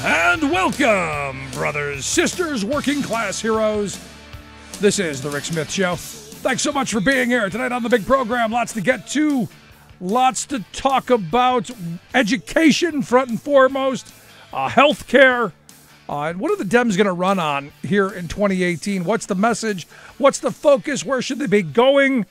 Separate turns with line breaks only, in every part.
And welcome, brothers, sisters, working class heroes. This is The Rick Smith Show. Thanks so much for being here tonight on the big program. Lots to get to, lots to talk about. Education, front and foremost, health care. And what are the Dems going to run on here in 2018? What's the message? What's the focus? Where should they be going?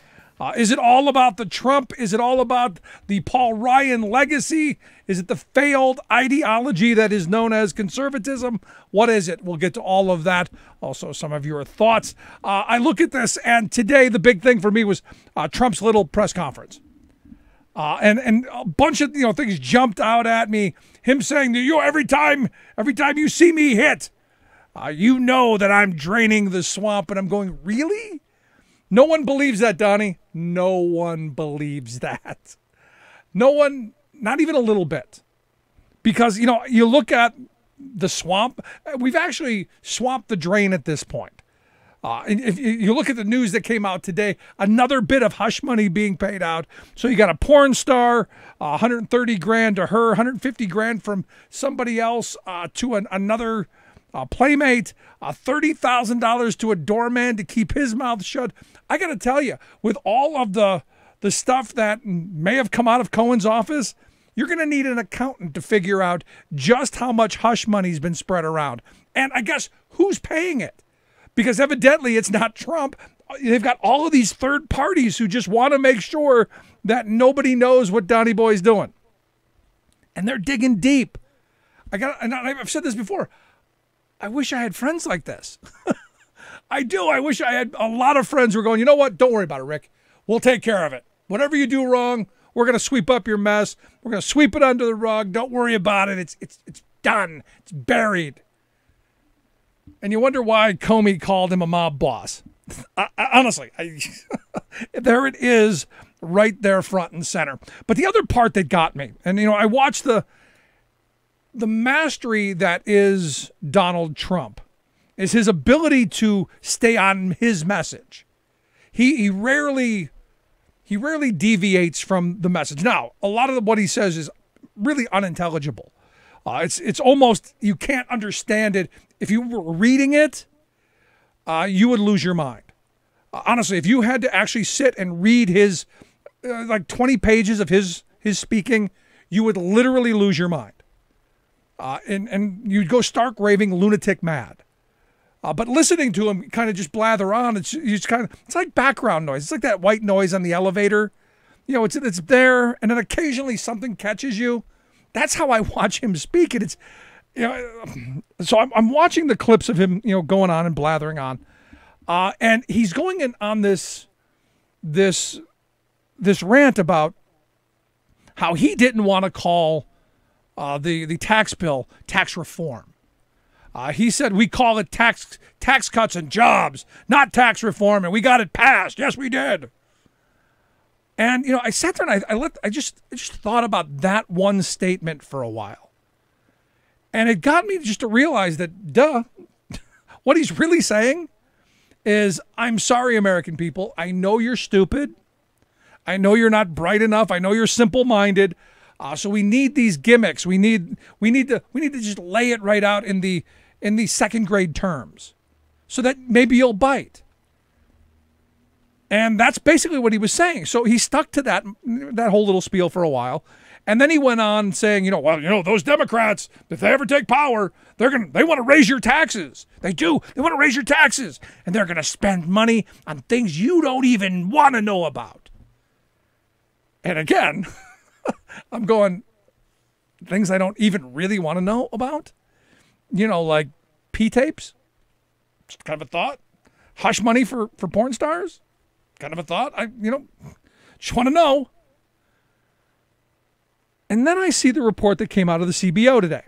Is it all about the Trump? Is it all about the Paul Ryan legacy? Is it the failed ideology that is known as conservatism? What is it? We'll get to all of that. Also, some of your thoughts. I look at this, and today the big thing for me was Trump's little press conference. And a bunch of things jumped out at me. Him saying, every time you see me hit, you know that I'm draining the swamp. And I'm going, really? No one believes that, Donnie. No one believes that. No one, not even a little bit. Because, you look at the swamp, we've actually swamped the drain at this point. And if you look at the news that came out today, another bit of hush money being paid out. So you got a porn star, 130 grand to her, 150 grand from somebody else to another playmate, $30,000 to a doorman to keep his mouth shut. I got to tell you, with all of the stuff that may have come out of Cohen's office, you're going to need an accountant to figure out just how much hush money's been spread around. And I guess who's paying it? Because evidently it's not Trump. They've got all of these third parties who just want to make sure that nobody knows what Donnie Boy's doing. And they're digging deep. I've said this before. I wish I had friends like this. I do. I wish I had a lot of friends who are going, you know what? Don't worry about it, Rick. We'll take care of it. Whatever you do wrong, we're going to sweep up your mess. We're going to sweep it under the rug. Don't worry about it. It's done. It's buried. And you wonder why Comey called him a mob boss. Honestly, there it is right there front and center. But the other part that got me, and I watched the mastery that is Donald Trump, is his ability to stay on his message. He rarely deviates from the message. Now, a lot of what he says is really unintelligible. It's almost, you can't understand it. If you were reading it, you would lose your mind. Honestly, if you had to actually sit and read his 20 pages of his speaking, you would literally lose your mind. And you'd go stark raving lunatic mad. But listening to him kind of just blather on, it's like background noise. It's like that white noise on the elevator. It's there, and then occasionally something catches you. That's how I watch him speak. And it's, so I'm watching the clips of him, going on and blathering on. And he's going in on this rant about how he didn't want to call the tax bill tax reform. He said, we call it tax cuts and jobs, not tax reform, and we got it passed. Yes, we did. And, I sat there and I just thought about that one statement for a while. And it got me just to realize that, what he's really saying is, I'm sorry, American people. I know you're stupid. I know you're not bright enough. I know you're simple-minded. So we need these gimmicks. We need to just lay it right out in the second grade terms, so that maybe you'll bite. And that's basically what he was saying. So he stuck to that whole little spiel for a while, and then he went on saying, those Democrats, if they ever take power, they want to raise your taxes. They do. They want to raise your taxes, and they're going to spend money on things you don't even want to know about. And again, I'm going, things I don't even really want to know about? Like P-tapes? Just kind of a thought. Hush money for porn stars? Kind of a thought. I just want to know. And then I see the report that came out of the CBO today.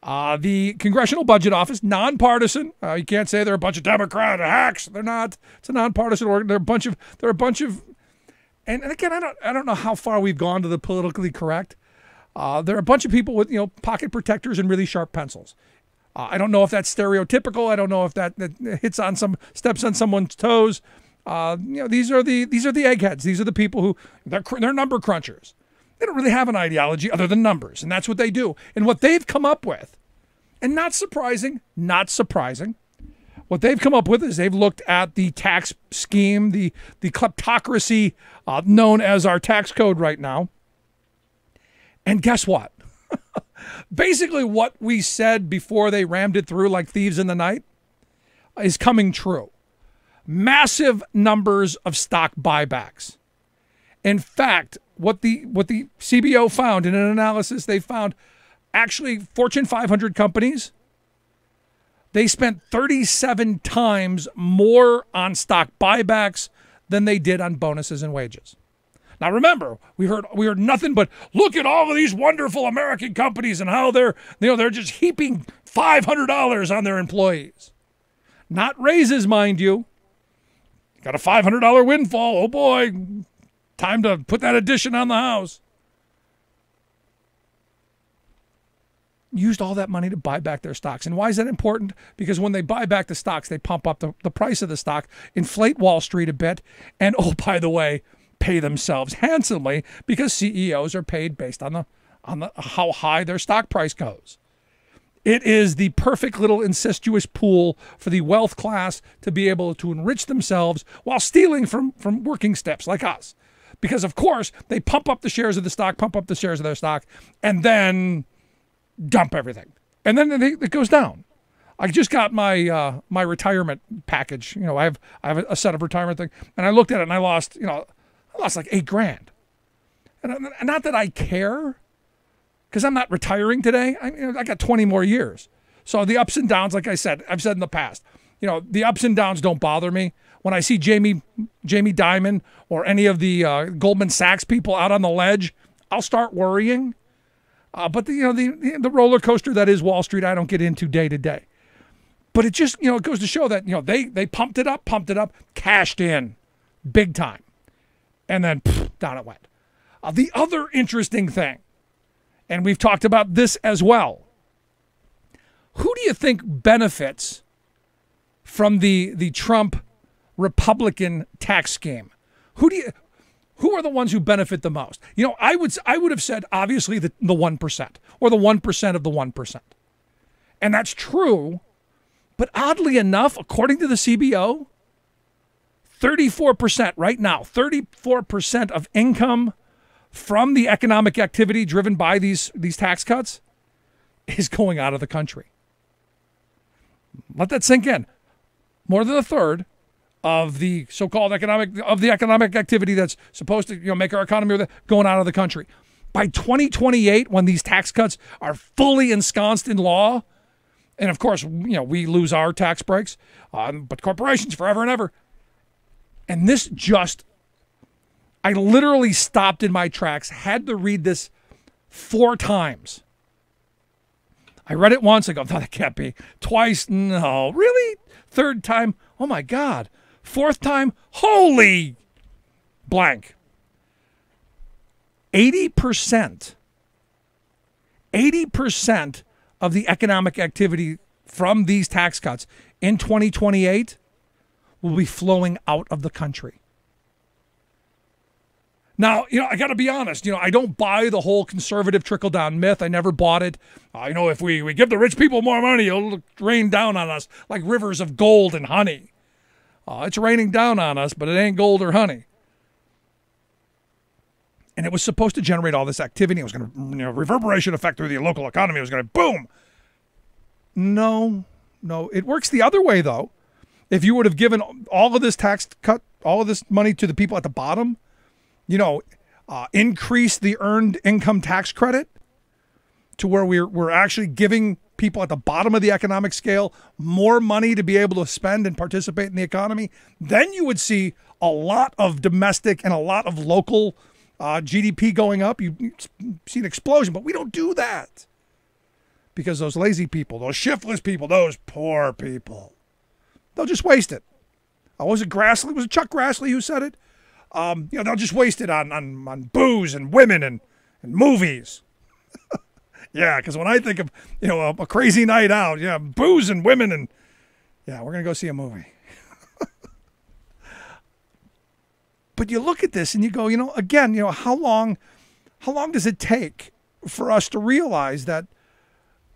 The Congressional Budget Office, nonpartisan. You can't say they're a bunch of Democrat hacks. They're not. It's a nonpartisan organ. They're a bunch of. And again, I don't know how far we've gone to the politically correct. There are a bunch of people with pocket protectors and really sharp pencils. I don't know if that's stereotypical. I don't know if that steps on someone's toes. These are the eggheads. These are the people who they're number crunchers. They don't really have an ideology other than numbers, and that's what they do. And what they've come up with, and not surprising, what they've come up with is they've looked at the tax scheme, the kleptocracy known as our tax code right now. And guess what? Basically what we said before they rammed it through like thieves in the night is coming true. Massive numbers of stock buybacks. In fact, what the CBO found in an analysis, they found actually Fortune 500 companies, they spent 37 times more on stock buybacks than they did on bonuses and wages. Now remember, we heard nothing but look at all of these wonderful American companies and how they're just heaping $500 on their employees. Not raises, mind you. Got a $500 windfall. Oh boy, time to put that addition on the house. Used all that money to buy back their stocks. And why is that important? Because when they buy back the stocks, they pump up the price of the stock, inflate Wall Street a bit, and oh, by the way, pay themselves handsomely because CEOs are paid based on the how high their stock price goes. It is the perfect little incestuous pool for the wealth class to be able to enrich themselves while stealing from working steps like us. Because, of course, they pump up the shares of the stock, pump up the shares of their stock, and then dump everything. And then it goes down. I just got my my retirement package. You know, I have a set of retirement thing, and I looked at it and I lost like $8,000. And not that I care, because I'm not retiring today. I got 20 more years. So the ups and downs, like I've said in the past, the ups and downs don't bother me. When I see Jamie Dimon or any of the Goldman Sachs people out on the ledge, I'll start worrying. But the roller coaster that is Wall Street, I don't get into day to day. But it just it goes to show that they pumped it up, cashed in, big time, and then down it went. The other interesting thing, and we've talked about this as well. Who do you think benefits from the Trump Republican tax scheme? Who are the ones who benefit the most? I would have said obviously the 1% or the 1% of the 1%. And that's true, but oddly enough, according to the CBO, 34% right now, 34% of income from the economic activity driven by these tax cuts is going out of the country. Let that sink in. More than a third of the so-called economic activity that's supposed to make our economy going out of the country. By 2028, when these tax cuts are fully ensconced in law, and of course, we lose our tax breaks, but corporations forever and ever. And this I literally stopped in my tracks, had to read this 4 times. I read it once, I go, no, that can't be. Twice, no. Really? 3rd time, oh my God. 4th time, holy blank. 80% of the economic activity from these tax cuts in 2028 will be flowing out of the country. Now, I got to be honest, I don't buy the whole conservative trickle-down myth. I never bought it. If we give the rich people more money, it'll rain down on us like rivers of gold and honey. It's raining down on us, but it ain't gold or honey. And it was supposed to generate all this activity. It was going to, reverberation effect through the local economy. It was going to boom. No. It works the other way, though. If you would have given all of this tax cut, all of this money to the people at the bottom, increase the earned income tax credit to where we're actually giving people at the bottom of the economic scale more money to be able to spend and participate in the economy, then you would see a lot of domestic and a lot of local GDP going up. You see an explosion, but we don't do that because those lazy people, those shiftless people, those poor people, they'll just waste it. Was it Grassley? Was it Chuck Grassley who said it? They'll just waste it on booze and women and movies. Yeah, because when I think of, a crazy night out, booze and women and, we're going to go see a movie. But you look at this and you go, again, how long How long does it take for us to realize that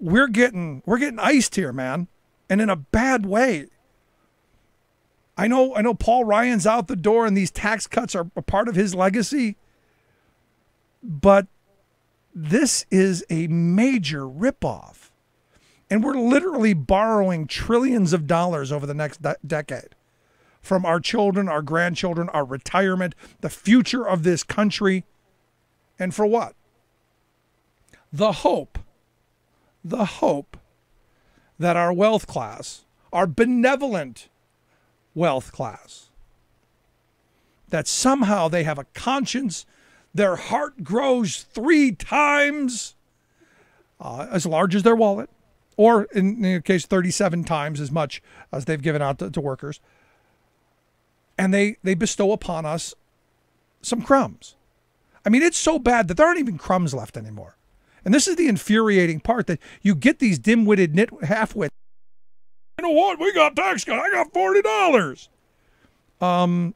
we're getting iced here, man, and in a bad way? I know Paul Ryan's out the door and these tax cuts are a part of his legacy, but this is a major ripoff. And we're literally borrowing trillions of dollars over the next decade from our children, our grandchildren, our retirement, the future of this country. And for what? The hope that our wealth class, our benevolent wealth class, that somehow they have a conscience, their heart grows 3 times as large as their wallet, or in the case 37 times as much as they've given out to workers, and they bestow upon us some crumbs. I mean, it's so bad that there aren't even crumbs left anymore. And this is the infuriating part, that you get these dim-witted half-wits. You know what? We got tax cut. I got $40.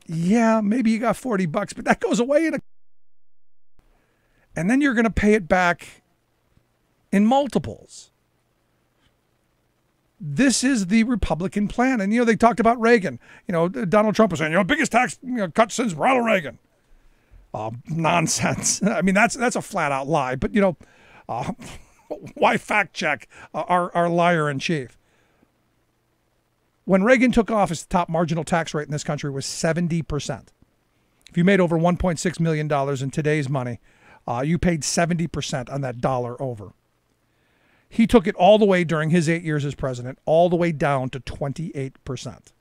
Yeah, maybe you got $40, but that goes away and then you're going to pay it back in multiples. This is the Republican plan. And, they talked about Reagan. Donald Trump was saying, biggest tax cut since Ronald Reagan. Nonsense. I mean, that's a flat out lie, but why fact check our liar in chief? When Reagan took office, the top marginal tax rate in this country was 70%. If you made over $1.6 million in today's money, you paid 70% on that dollar over. He took it all the way during his 8 years as president, all the way down to 28%,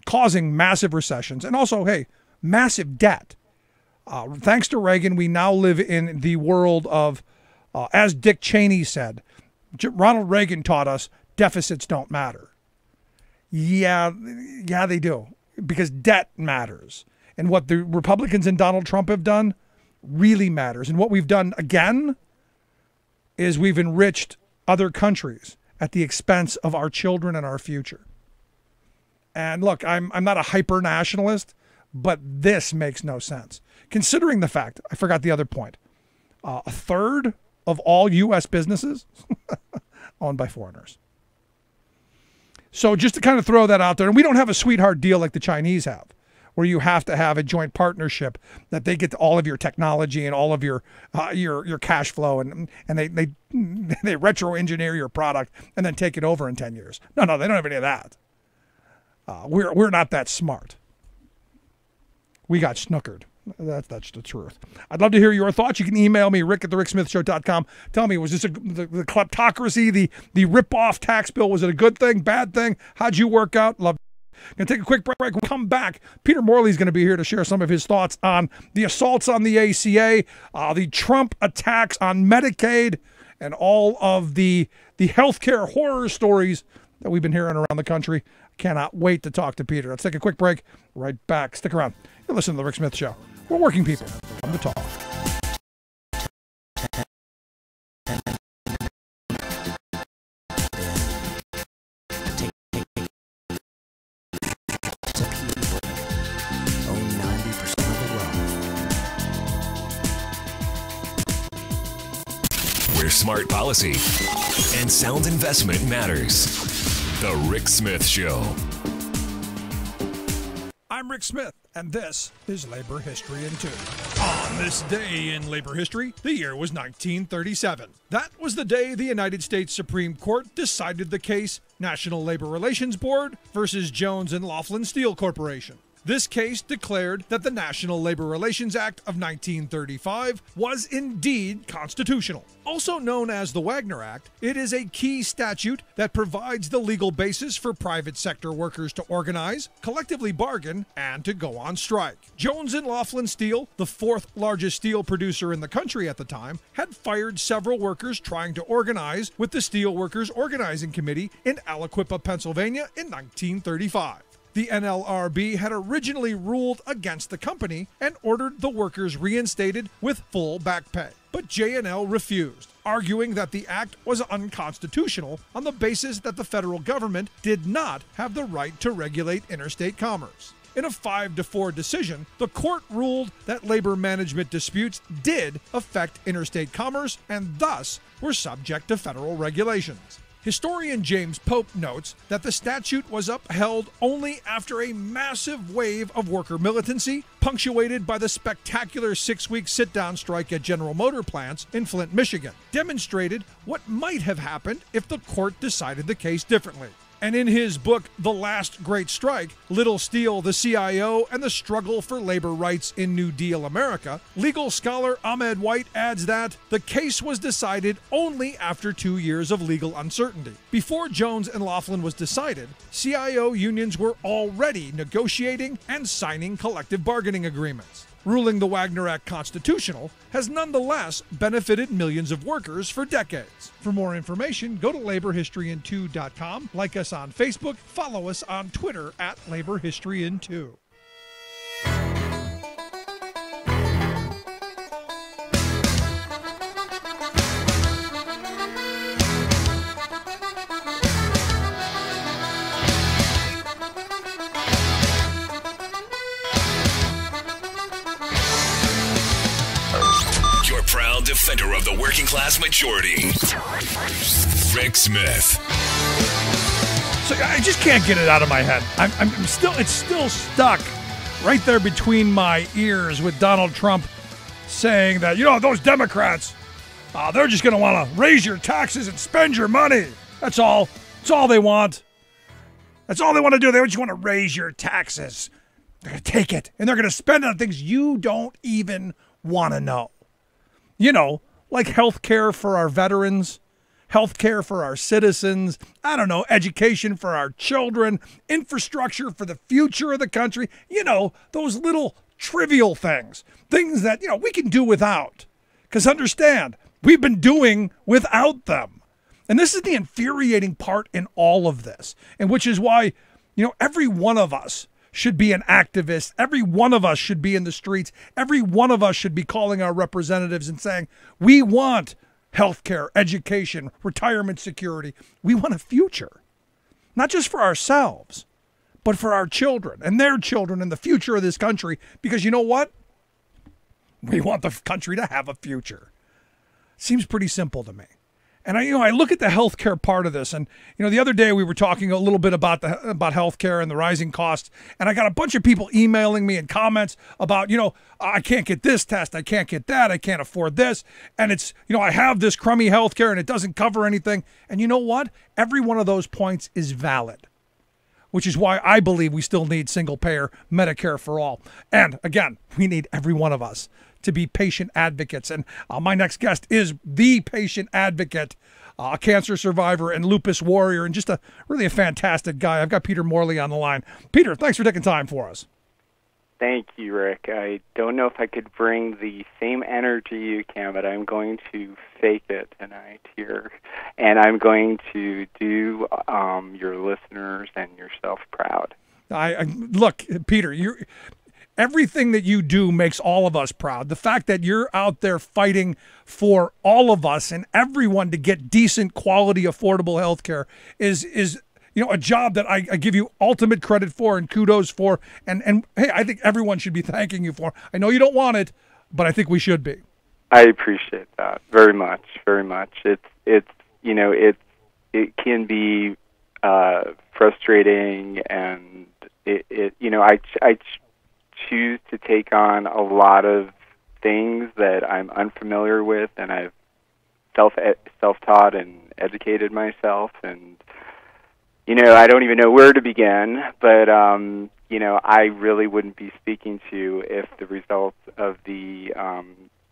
causing massive recessions and also, massive debt. Thanks to Reagan, we now live in the world of, as Dick Cheney said, Ronald Reagan taught us deficits don't matter. Yeah, they do, because debt matters. And what the Republicans and Donald Trump have done really matters. And what we've done again is we've enriched other countries at the expense of our children and our future. And look, I'm not a hyper nationalist, but this makes no sense. Considering the fact, I forgot the other point, a third of all U.S. businesses owned by foreigners. So just to kind of throw that out there, and we don't have a sweetheart deal like the Chinese have, where you have to have a joint partnership that they get all of your technology and all of your cash flow, and they retro engineer your product and then take it over in 10 years. No, they don't have any of that. We're not that smart. We got snookered. That's the truth. I'd love to hear your thoughts. You can email me, rick@thericksmithshow.com. Tell me, was this the kleptocracy, the rip-off tax bill, was it a good thing, bad thing? How'd you work out? Love. Going to take a quick break. We'll come back. Peter Morley is going to be here to share some of his thoughts on the assaults on the ACA, the Trump attacks on Medicaid, and all of the healthcare horror stories that we've been hearing around the country. Cannot wait to talk to Peter. Let's take a quick break. Right back. Stick around. You're listening to The Rick Smith Show. We're working people. Come to talk.
Where smart policy and sound investment matters. The Rick Smith Show.
I'm Rick Smith, and this is Labor History in 2. On this day in labor history, the year was 1937. That was the day the United States Supreme Court decided the case National Labor Relations Board versus Jones and Laughlin Steel Corporation. This case declared that the National Labor Relations Act of 1935 was indeed constitutional. Also known as the Wagner Act, it is a key statute that provides the legal basis for private sector workers to organize, collectively bargain, and to go on strike. Jones and Laughlin Steel, the fourth largest steel producer in the country at the time, had fired several workers trying to organize with the Steel Workers Organizing Committee in Aliquippa, Pennsylvania in 1935. The NLRB had originally ruled against the company and ordered the workers reinstated with full back pay. But J&L refused, arguing that the act was unconstitutional on the basis that the federal government did not have the right to regulate interstate commerce. In a 5-4 decision, the court ruled that labor management disputes did affect interstate commerce and thus were subject to federal regulations. Historian James Pope notes that the statute was upheld only after a massive wave of worker militancy, punctuated by the spectacular 6-week sit-down strike at General Motor plants in Flint, Michigan, demonstrated what might have happened if the court decided the case differently. And in his book, The Last Great Strike, Little Steel, the CIO, and the Struggle for Labor Rights in New Deal America, legal scholar Ahmed White adds that the case was decided only after 2 years of legal uncertainty. Before Jones and Laughlin was decided, CIO unions were already negotiating and signing collective bargaining agreements. Ruling the Wagner Act constitutional has nonetheless benefited millions of workers for decades. For more information, go to laborhistoryin2.com, like us on Facebook, follow us on Twitter at laborhistoryin2.
Proud defender of the working class majority, Rick Smith.
So I just can't get it out of my head. It's still stuck right there between my ears with Donald Trump saying that, those Democrats, they're just going to want to raise your taxes and spend your money. That's all. That's all they want. That's all they want to do. They just want to raise your taxes. They're going to take it, and they're going to spend it on things you don't even want to know. Like health care for our veterans, health care for our citizens, education for our children, infrastructure for the future of the country, those little trivial things that, we can do without. Because understand, we've been doing without them. And this is the infuriating part in all of this, and which is why, every one of us should be an activist. Every one of us should be in the streets. Every one of us should be calling our representatives and saying, we want healthcare, education, retirement security. We want a future, not just for ourselves, but for our children and their children and the future of this country. Because you know what? We want the country to have a future. Seems pretty simple to me. And I look at the healthcare part of this, and the other day we were talking a little bit about healthcare and the rising costs, and I got a bunch of people emailing me and comments about I can't get this test, I can't get that, I can't afford this, and it's I have this crummy healthcare and it doesn't cover anything. And you know what? Every one of those points is valid, which is why I believe we still need single payer Medicare for all. And again, we need every one of us to be patient advocates. And my next guest is the patient advocate, a cancer survivor and lupus warrior, and just really a fantastic guy. I've got Peter Morley on the line. Peter, thanks for taking time for us.
Thank you, Rick. I don't know if I could bring the same energy you can, but I'm going to fake it tonight here. And I'm going to do your listeners and yourself proud.
Look, Peter, everything that you do makes all of us proud. The fact that you're out there fighting for all of us and everyone to get decent, quality, affordable health care is a job that I give you ultimate credit for and kudos for. And hey, I think everyone should be thanking you for. I know you don't want it, but I think we should be.
I appreciate that very much, very much. It can be frustrating, and I choose to take on a lot of things that I'm unfamiliar with, and I've self-taught and educated myself, and I don't even know where to begin, but I really wouldn't be speaking to you if the results of the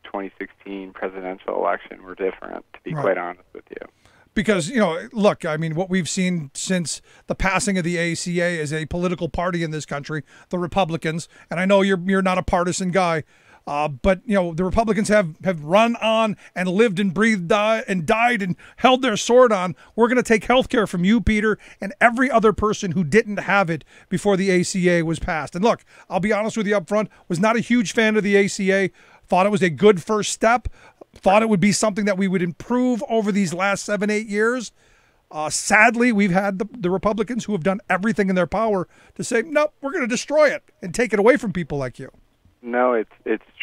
2016 presidential election were different, to be quite honest with you.
Because, look, what we've seen since the passing of the ACA is a political party in this country, the Republicans, and I know you're not a partisan guy, but, the Republicans have run on and lived and breathed and died and held their sword on. We're going to take health care from you, Peter, and every other person who didn't have it before the ACA was passed. And look, I'll be honest with you up front, was not a huge fan of the ACA, thought it was a good first step, thought it would be something that we would improve over these last 7-8 years. Sadly, we've had the Republicans who have done everything in their power to say, nope, we're going to destroy it and take it away from people like you.
No, it's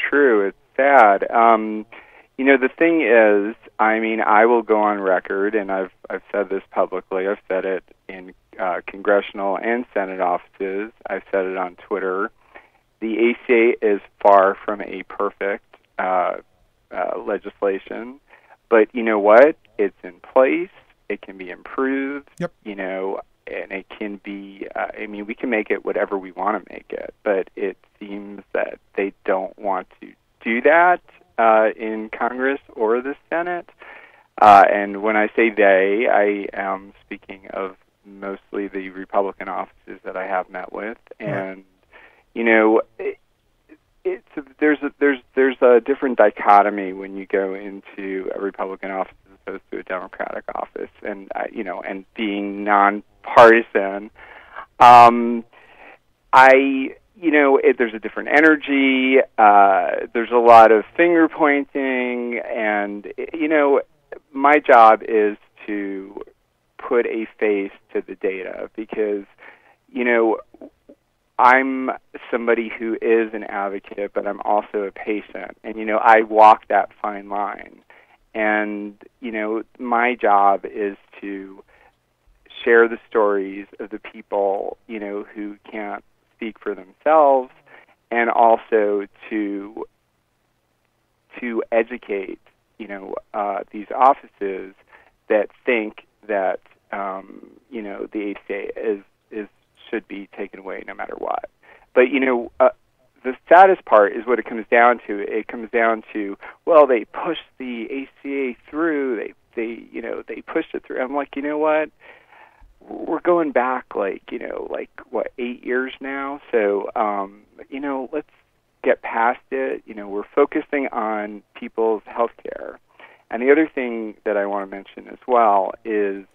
true. It's sad. The thing is, I will go on record, and I've said this publicly. I've said it in congressional and Senate offices. I've said it on Twitter. The ACA is far from a perfect legislation, but you know what? It's in place. It can be improved.
Yep.
And it can be. We can make it whatever we want to make it, but it seems that they don't want to do that in Congress or the Senate. And when I say they, I am speaking of mostly the Republican offices that I have met with, and there's a different dichotomy when you go into a Republican office as opposed to a Democratic office, and and being nonpartisan. There's a different energy. There's a lot of finger pointing, and my job is to put a face to the data because I'm somebody who is an advocate, but I'm also a patient, and I walk that fine line, and my job is to share the stories of the people who can't speak for themselves, and also to educate these offices that think that the ACA should be taken away no matter what. But the saddest part is what it comes down to. It comes down to, well, they pushed the ACA through. They pushed it through. I'm like, you know what? We're going back 8 years now. So let's get past it. We're focusing on people's health care. And the other thing that I want to mention as well is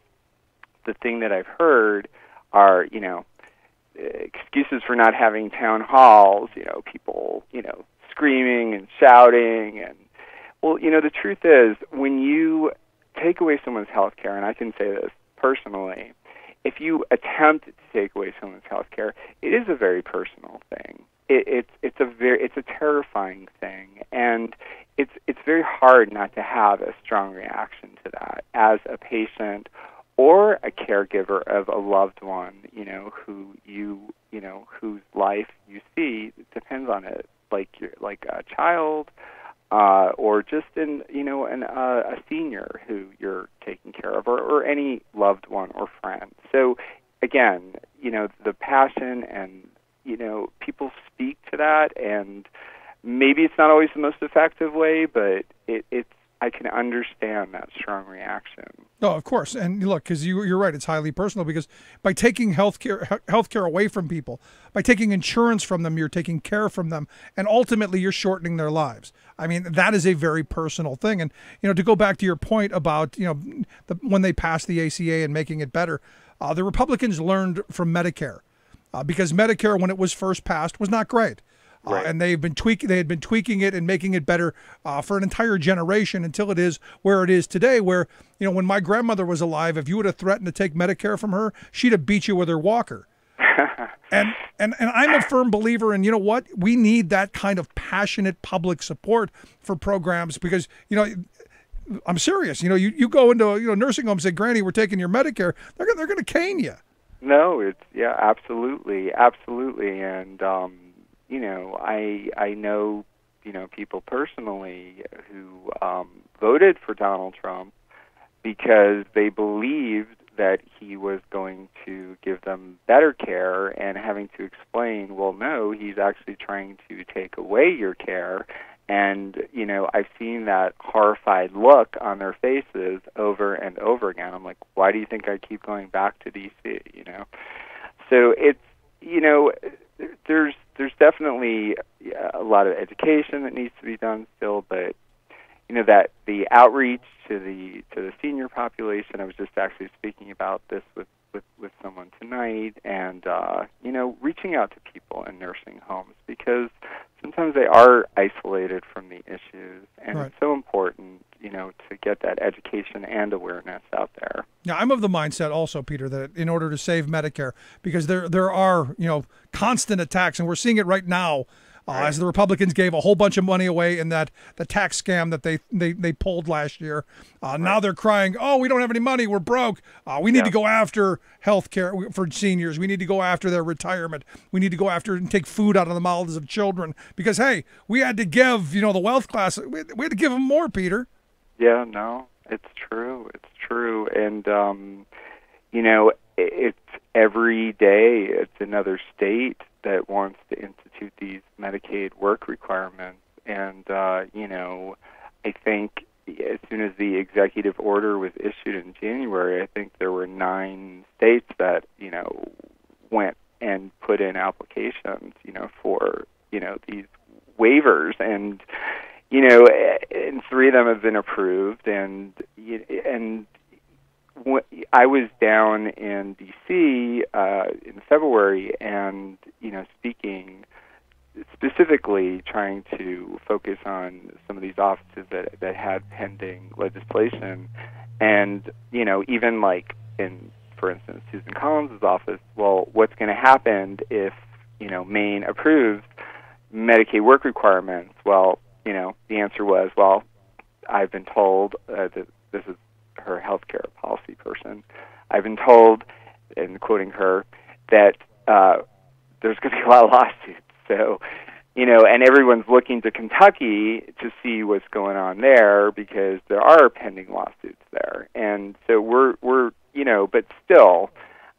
the thing that I've heard are excuses for not having town halls. People screaming and shouting, and the truth is, when you take away someone's health care, and I can say this personally, if you attempt to take away someone's health care, it is a very personal thing. It's a terrifying thing, and it's very hard not to have a strong reaction to that as a patient or a caregiver of a loved one, whose life you see depends on it, like a child, or just a senior who you're taking care of, or any loved one or friend. So again, the passion and people speak to that, and maybe it's not always the most effective way, but it's I can understand that strong reaction.
No, of course. And look, because you're right, it's highly personal, because by taking healthcare away from people, by taking insurance from them, you're taking care from them, and ultimately you're shortening their lives. I mean, that is a very personal thing. And, to go back to your point about, when they passed the ACA and making it better, the Republicans learned from Medicare, because Medicare, when it was first passed, was not great.
Right.
And they had been tweaking it and making it better for an entire generation until it is where it is today, where, when my grandmother was alive, if you would have threatened to take Medicare from her, she'd have beat you with her walker. and I'm a firm believer in, what? We need that kind of passionate public support for programs, because, I'm serious. You go into a nursing home and say, Granny, we're taking your Medicare. They're going to cane you.
No, absolutely. And, I know, people personally who voted for Donald Trump because they believed that he was going to give them better care, and having to explain, well, no, he's actually trying to take away your care. And, I've seen that horrified look on their faces over and over again. I'm like, why do you think I keep going back to D.C., So it's, there's definitely a lot of education that needs to be done still, but that the outreach to the senior population. I was just actually speaking about this with someone tonight, and reaching out to people in nursing homes, because sometimes they are isolated from the issues, and
right.
It's so important, to get that education and awareness out there.
Yeah, I'm of the mindset also, Peter, that in order to save Medicare, because there are, constant attacks, and we're seeing it right now, as the Republicans gave a whole bunch of money away in the tax scam that they pulled last year. Now they're crying, oh, we don't have any money, we're broke. We need to go after health care for seniors. We need to go after their retirement. We need to go after and take food out of the mouths of children. Because, hey, we had to give, the wealth class, we had to give them more, Peter.
Yeah, no, it's true. It's true. And, it's every day it's another state that wants to institute these Medicaid work requirements. And, I think as soon as the executive order was issued in January, I think there were 9 states that, went and put in applications, for, these waivers. And, and 3 of them have been approved. And I was down in D.C. In February and, speaking specifically trying to focus on some of these offices that had pending legislation. And, even like in, for instance, Susan Collins' office, well, what's going to happen if, Maine approves Medicaid work requirements? Well, the answer was, well, I've been told that this is her healthcare policy person. I've been told, and quoting her, that there's going to be a lot of lawsuits. So, and everyone's looking to Kentucky to see what's going on there because there are pending lawsuits there. And so we're but still,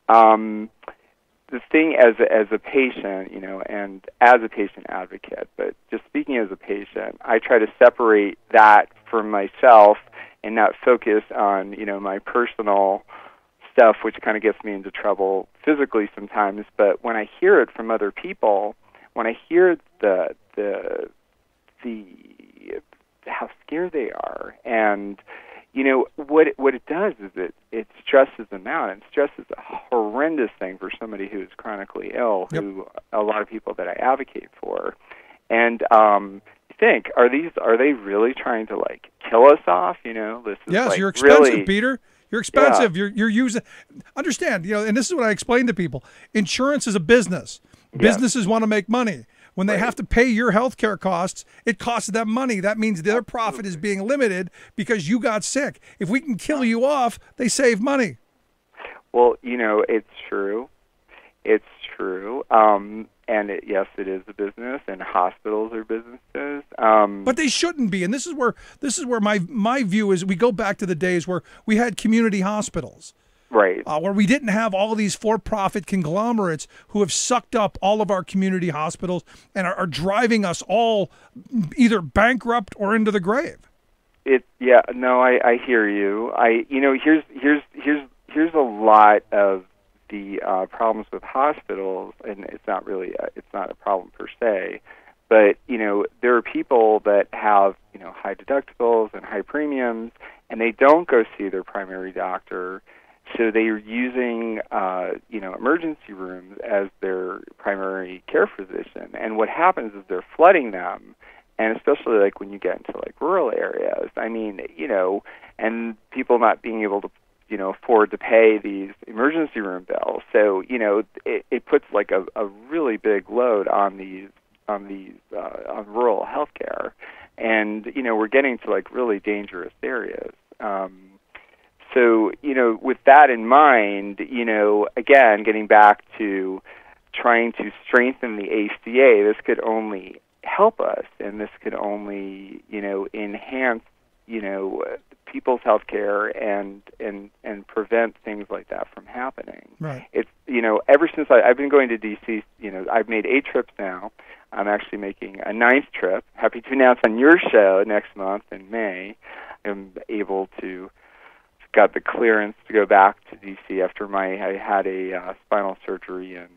the thing as a patient, and as a patient advocate, but just speaking as a patient, I try to separate that from myself and not focus on, my personal stuff, which kind of gets me into trouble physically sometimes. But when I hear it from other people, when I hear the how scared they are, and what it does is it stresses them out, and stress is a horrendous thing for somebody who is chronically ill, who a lot of people that I advocate for, and think, are they really trying to kill us off? This is
you're expensive,
really,
Peter. You're expensive. Yeah. You're using. Understand, and this is what I explain to people. Insurance is a business. Businesses want to make money. When they have to pay your health care costs, it costs them money. That means their profit is being limited because you got sick. If we can kill you off, they save money.
Well, it's true. It's true. And yes, it is a business, and hospitals are businesses.
But they shouldn't be. And this is where my view is. We go back to the days where we had community hospitals.
Right.
Where we didn't have all these for-profit conglomerates who have sucked up all of our community hospitals and are driving us all either bankrupt or into the grave.
I hear you. Here's a lot of the problems with hospitals, and it's not a problem per se, but there are people that have high deductibles and high premiums, and they don't go see their primary doctor. So they are using, emergency rooms as their primary care physician. And what happens is they're flooding them, and especially when you get into rural areas. I mean, and people not being able to, afford to pay these emergency room bills. So, it puts a really big load on on rural healthcare, and we're getting to really dangerous areas. So, with that in mind, again, getting back to trying to strengthen the ACA, this could only help us, and this could only, enhance, people's health care and prevent things like that from happening.
Right.
It's, ever since I've been going to D.C., I've made 8 trips now. I'm actually making a 9th trip. Happy to announce on your show next month in May, I'm able to got the clearance to go back to D.C. after I had a spinal surgery in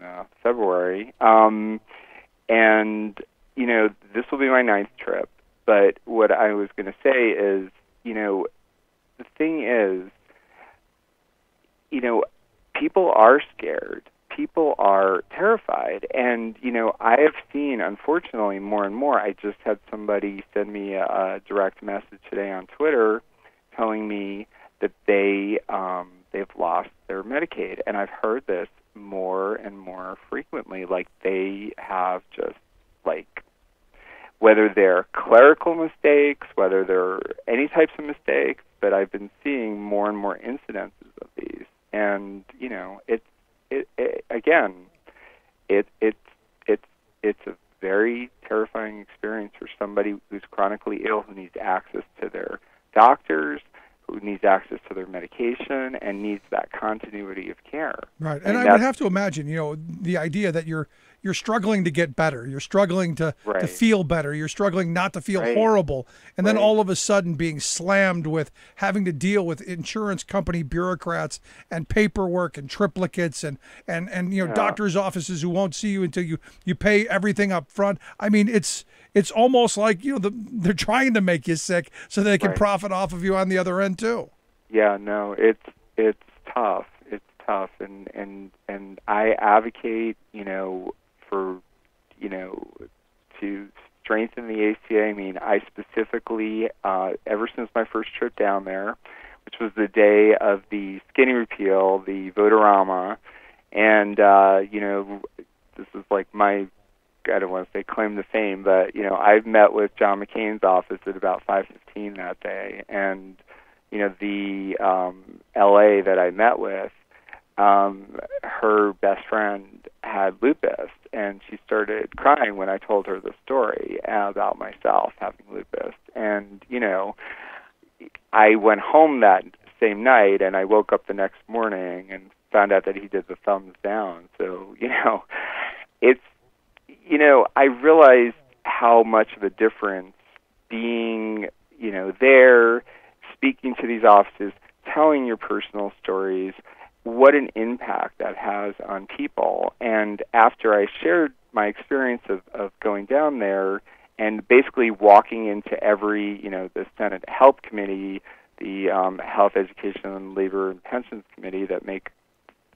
February. And, this will be my 9th trip. But what I was going to say is, the thing is, people are scared. people are terrified. And, I have seen, unfortunately, more and more. I just had somebody send me a direct message today on Twitter telling me that they've lost their Medicaid. And I've heard this more and more frequently. Like, they have just, like, whether they're clerical mistakes, whether they're any types of mistakes, but I've been seeing more and more incidences of these. And, it's a very terrifying experience for somebody who's chronically ill, who needs access to their doctors, who needs access to their medication, and needs that continuity of care.
Right. And I would have to imagine, the idea that you're struggling to get better. You're struggling to feel better. You're struggling not to feel horrible. And then all of a sudden being slammed with having to deal with insurance company bureaucrats and paperwork and triplicates and doctor's offices who won't see you until you pay everything up front. I mean, it's almost like, they're trying to make you sick so they can profit off of you on the other end too.
Yeah, no, it's tough. It's tough. And I advocate, for, to strengthen the ACA. I mean, I specifically, ever since my first trip down there, which was the day of the skinny repeal, the Votorama, and, this is like my, I don't want to say claim to fame, but, I've met with John McCain's office at about 5:15 that day, and, the LA that I met with, her best friend had lupus, and she started crying when I told her the story about myself having lupus. And, I went home that same night, and I woke up the next morning and found out that he did the thumbs down. So, it's, I realized how much of a difference being, there, speaking to these offices, telling your personal stories, what an impact that has on people. And after I shared my experience of going down there and basically walking into every, the Senate Health Committee, the Health, Education, and Labor and Pensions Committee that make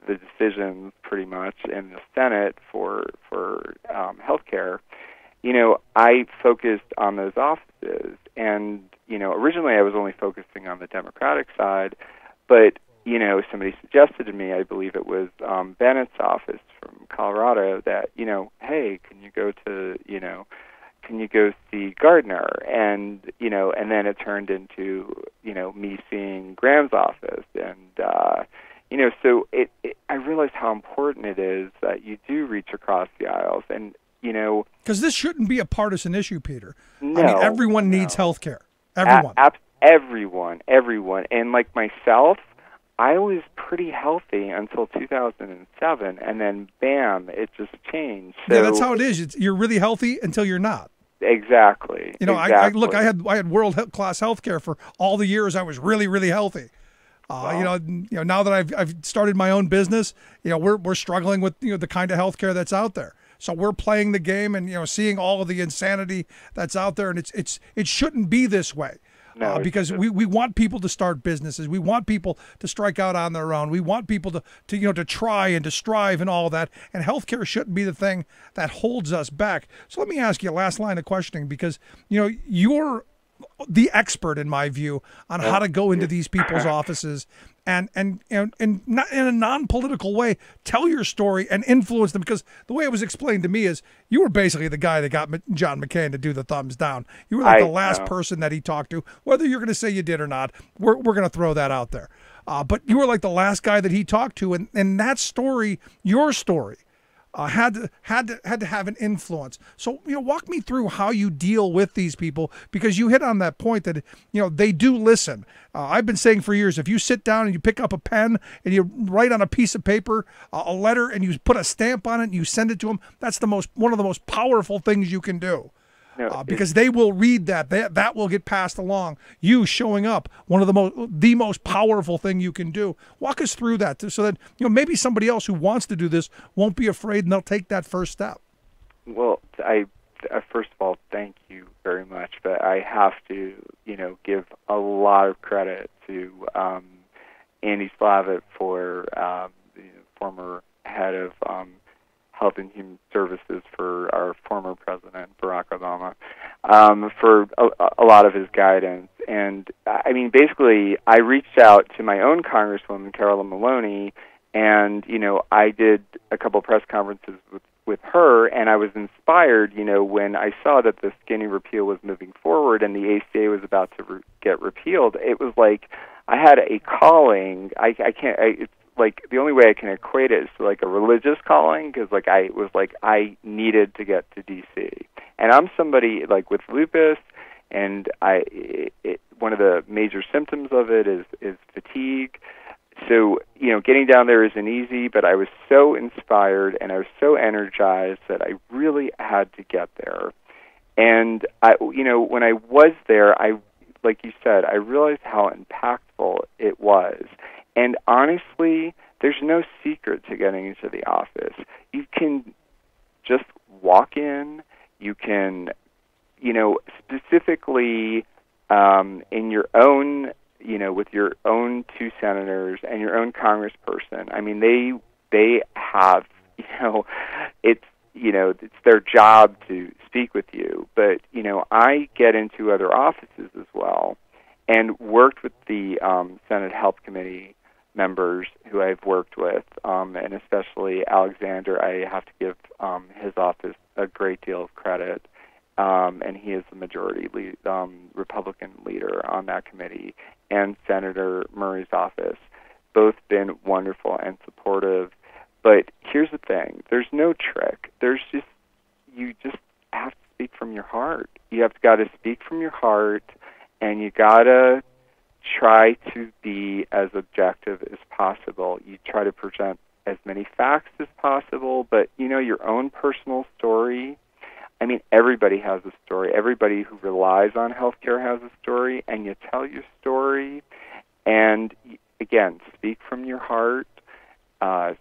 the decisions pretty much in the Senate for health care, I focused on those offices. And, originally I was only focusing on the Democratic side, but somebody suggested to me, I believe it was Bennett's office from Colorado, that, hey, can you go see Gardner? And, and then it turned into, me seeing Graham's office. And, so I realized how important it is that you do reach across the aisles. And,
because this shouldn't be a partisan issue, Peter.
No,
I mean, everyone needs health care. Everyone.
Everyone. And like myself, I was pretty healthy until 2007, and then bam, it just changed. So,
yeah, that's how it is. You're really healthy until you're not.
Exactly.
I had world class health care for all the years I was really, really healthy. Now that I've started my own business, we're struggling with the kind of health care that's out there. So we're playing the game and seeing all of the insanity that's out there, and it shouldn't be this way.
No,
because we want people to start businesses. We want people to strike out on their own. We want people to try and to strive and all that. And healthcare shouldn't be the thing that holds us back. So let me ask you a last line of questioning, because you're the expert, in my view, on how to go into these people's offices and not in a non-political way, tell your story and influence them. Because the way it was explained to me is you were basically the guy that got John McCain to do the thumbs down. You were like the last person that he talked to. Whether you're going to say you did or not, we're going to throw that out there. But you were like the last guy that he talked to, and that story, your story, had to have an influence. So, walk me through how you deal with these people, because you hit on that point that, they do listen. I've been saying for years, if you sit down and you pick up a pen and you write on a piece of paper a letter and you put a stamp on it and you send it to them, that's one of the most powerful things you can do. Because they will read that will get passed along. You showing up, one of the most powerful thing you can do. Walk us through that, so that maybe somebody else who wants to do this won't be afraid and they'll take that first step.
Well, I first of all, thank you very much, but I have to give a lot of credit to Andy Slavitt, for the former head of Health and Human Services for our former president, Barack Obama, for a lot of his guidance. And, I mean, basically, I reached out to my own Congresswoman, Carolyn Maloney, and, I did a couple press conferences with her, and I was inspired, when I saw that the skinny repeal was moving forward and the ACA was about to get repealed. It was like I had a calling. It's like the only way I can equate it is to like a religious calling, because I needed to get to DC, and I'm somebody like with lupus, and one of the major symptoms of it is fatigue. So getting down there isn't easy, but I was so inspired and I was so energized that I really had to get there. And when I was there, like you said, I realized how impactful it was. And honestly, there's no secret to getting into the office. You can just walk in. You can, specifically in your own, with your own 2 senators and your own congressperson. I mean, they have, it's their job to speak with you. But, I get into other offices as well and worked with the Senate Health Committee members who I've worked with, and especially Alexander. I have to give his office a great deal of credit, and he is the majority Republican leader on that committee, and Senator Murray's office. Both been wonderful and supportive. But here's the thing. There's no trick. You just have to speak from your heart. You have got to speak from your heart, and you got to try to be as objective as possible. You try to present as many facts as possible, but, your own personal story. I mean, everybody has a story. Everybody who relies on healthcare has a story, and you tell your story. And, again, speak from your heart, and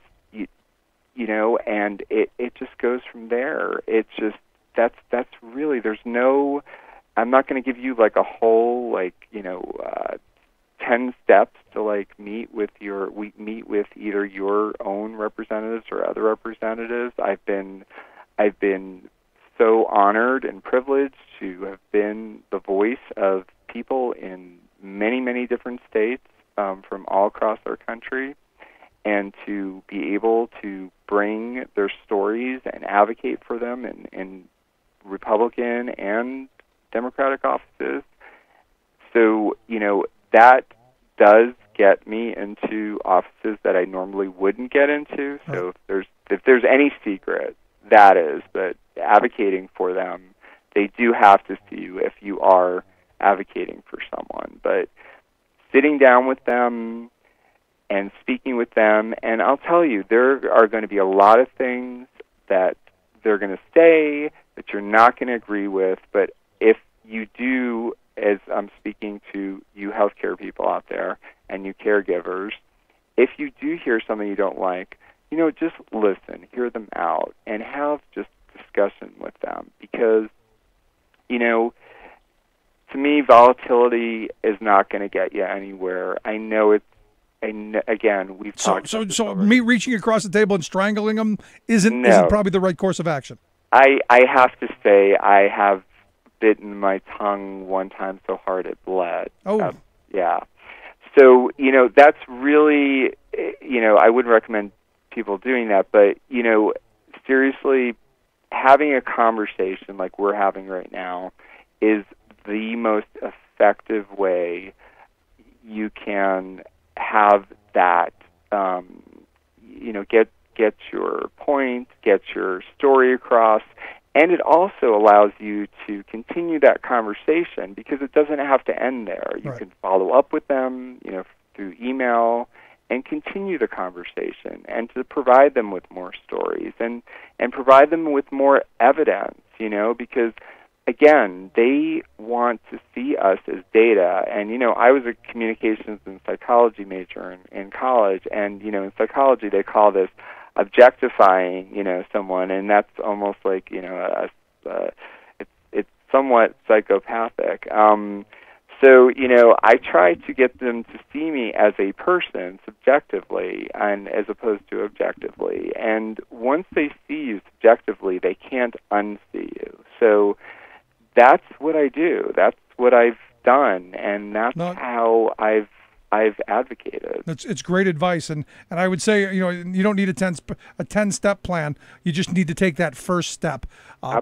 it just goes from there. It's just, that's really, there's no, I'm not going to give you like a whole, 10 steps to meet with either your own representatives or other representatives. I've been so honored and privileged to have been the voice of people in many, many different states from all across our country, and to be able to bring their stories and advocate for them in Republican and Democratic offices. So, that does get me into offices that I normally wouldn't get into. So if there's any secret, that is. But advocating for them, they do have to see you if you are advocating for someone. But sitting down with them and speaking with them, and I'll tell you, there are going to be a lot of things that they're going to say that you're not going to agree with, but if you do, as I'm speaking to you healthcare people out there and you caregivers, if you do hear something you don't like, just listen, hear them out, and have just discussion with them. Because, to me, volatility is not going to get you anywhere. I know it's, and again, we've talked about this already.
Me reaching across the table and strangling them isn't probably the right course of action.
I have to say, I have bitten my tongue one time so hard it bled.
Oh.
Yeah. So, that's really, I wouldn't recommend people doing that, but, seriously, having a conversation like we're having right now is the most effective way you can have that, get your point, get your story across, and it also allows you to continue that conversation because it doesn't have to end there. You can follow up with them, through email, and continue the conversation, and to provide them with more stories and provide them with more evidence, because, again, they want to see us as data. And, I was a communications and psychology major in college, and, in psychology they call this objectifying, someone, and that's almost like, it's somewhat psychopathic. So, I try to get them to see me as a person subjectively and as opposed to objectively. And once they see you subjectively, they can't unsee you. So that's what I do. That's what I've done, and that's how I've advocated.
It's great advice, and I would say you don't need a 10-step plan. You just need to take that first step.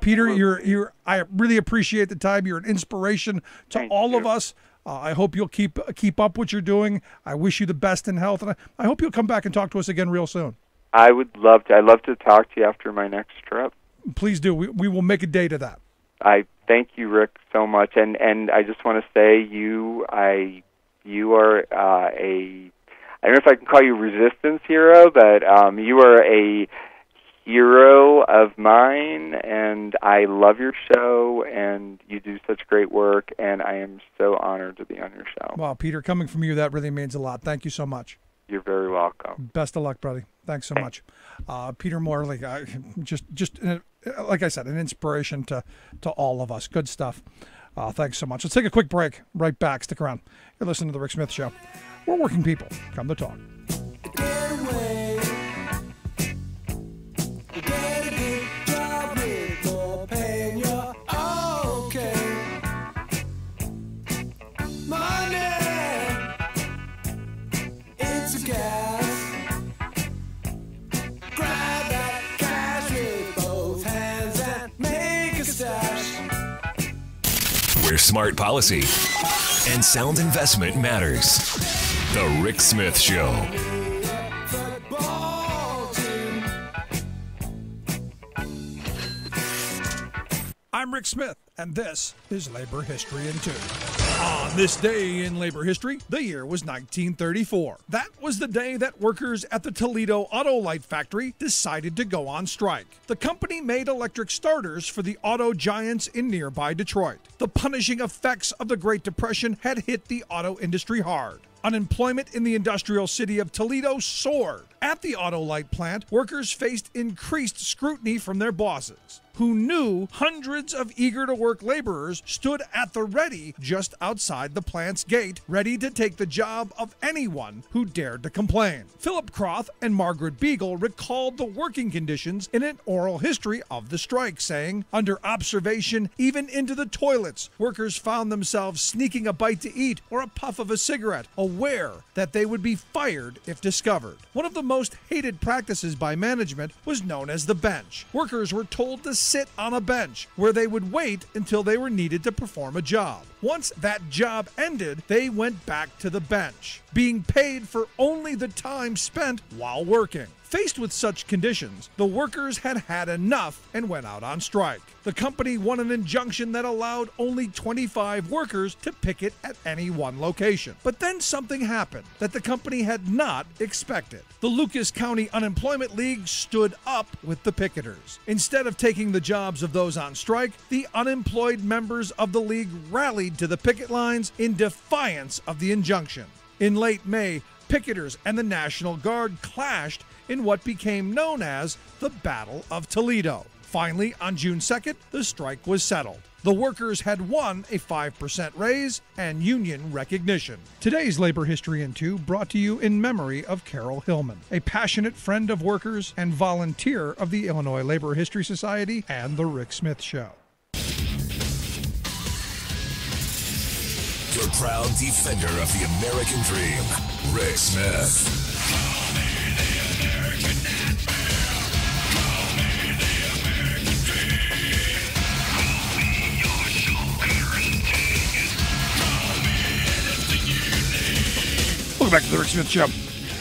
Peter, I really appreciate the time. You're an inspiration to all of us. I hope you'll keep up what you're doing. I wish you the best in health, and I hope you'll come back and talk to us again real soon. I would love to. I'd love to talk to you after my next trip. Please do. We will make a date of that. I thank you, Rick, so much, and I just want to say you are I don't know if I can call you resistance hero, but you are a hero of mine, and I love your show, and you do such great work, and I am so honored to be on your show. Wow, Peter, coming from you, that really means a lot. Thank you so much. You're very welcome. Best of luck, buddy. Thanks so much. Peter Morley, just like I said, an inspiration to all of us. Good stuff. Thanks so much. Let's take a quick break. Right back. Stick around. You're listening to The Rick Smith Show. We're working people. Come to talk.
Where smart policy and sound investment matters. The Rick Smith Show.
I'm Rick Smith, and this is Labor History in 2. On this day in labor history, the year was 1934. That was the day that workers at the Toledo Auto Light Factory decided to go on strike. The company made electric starters for the auto giants in nearby Detroit. The punishing effects of the Great Depression had hit the auto industry hard. Unemployment in the industrial city of Toledo soared. At the auto light plant, workers faced increased scrutiny from their bosses, who knew hundreds of eager-to-work laborers stood at the ready just outside the plant's gate, ready to take the job of anyone who dared to complain. Philip Croth and Margaret Beagle recalled the working conditions in an oral history of the strike, saying, "Under observation, even into the toilets, workers found themselves sneaking a bite to eat or a puff of a cigarette, aware that they would be fired if discovered." One of the most hated practices by management was known as the bench. Workers were told to sit on a bench where they would wait until they were needed to perform a job. Once that job ended, they went back to the bench, being paid for only the time spent while working. Faced with such conditions, the workers had had enough and went out on strike. The company won an injunction that allowed only 25 workers to picket at any one location. But then something happened that the company had not expected. The Lucas County Unemployment League stood up with the picketers. Instead of taking the jobs of those on strike, the unemployed members of the league rallied to the picket lines in defiance of the injunction. In late May, picketers and the National Guard clashed in what became known as the Battle of Toledo. Finally, on June 2nd, the strike was settled. The workers had won a 5% raise and union recognition. Today's Labor History in 2 brought to you in memory of Carol Hillman, a passionate friend of workers and volunteer of the Illinois Labor History Society and The Rick Smith Show.
Your proud defender of the American dream, Rick Smith.
Welcome back to The Rick Smith Show.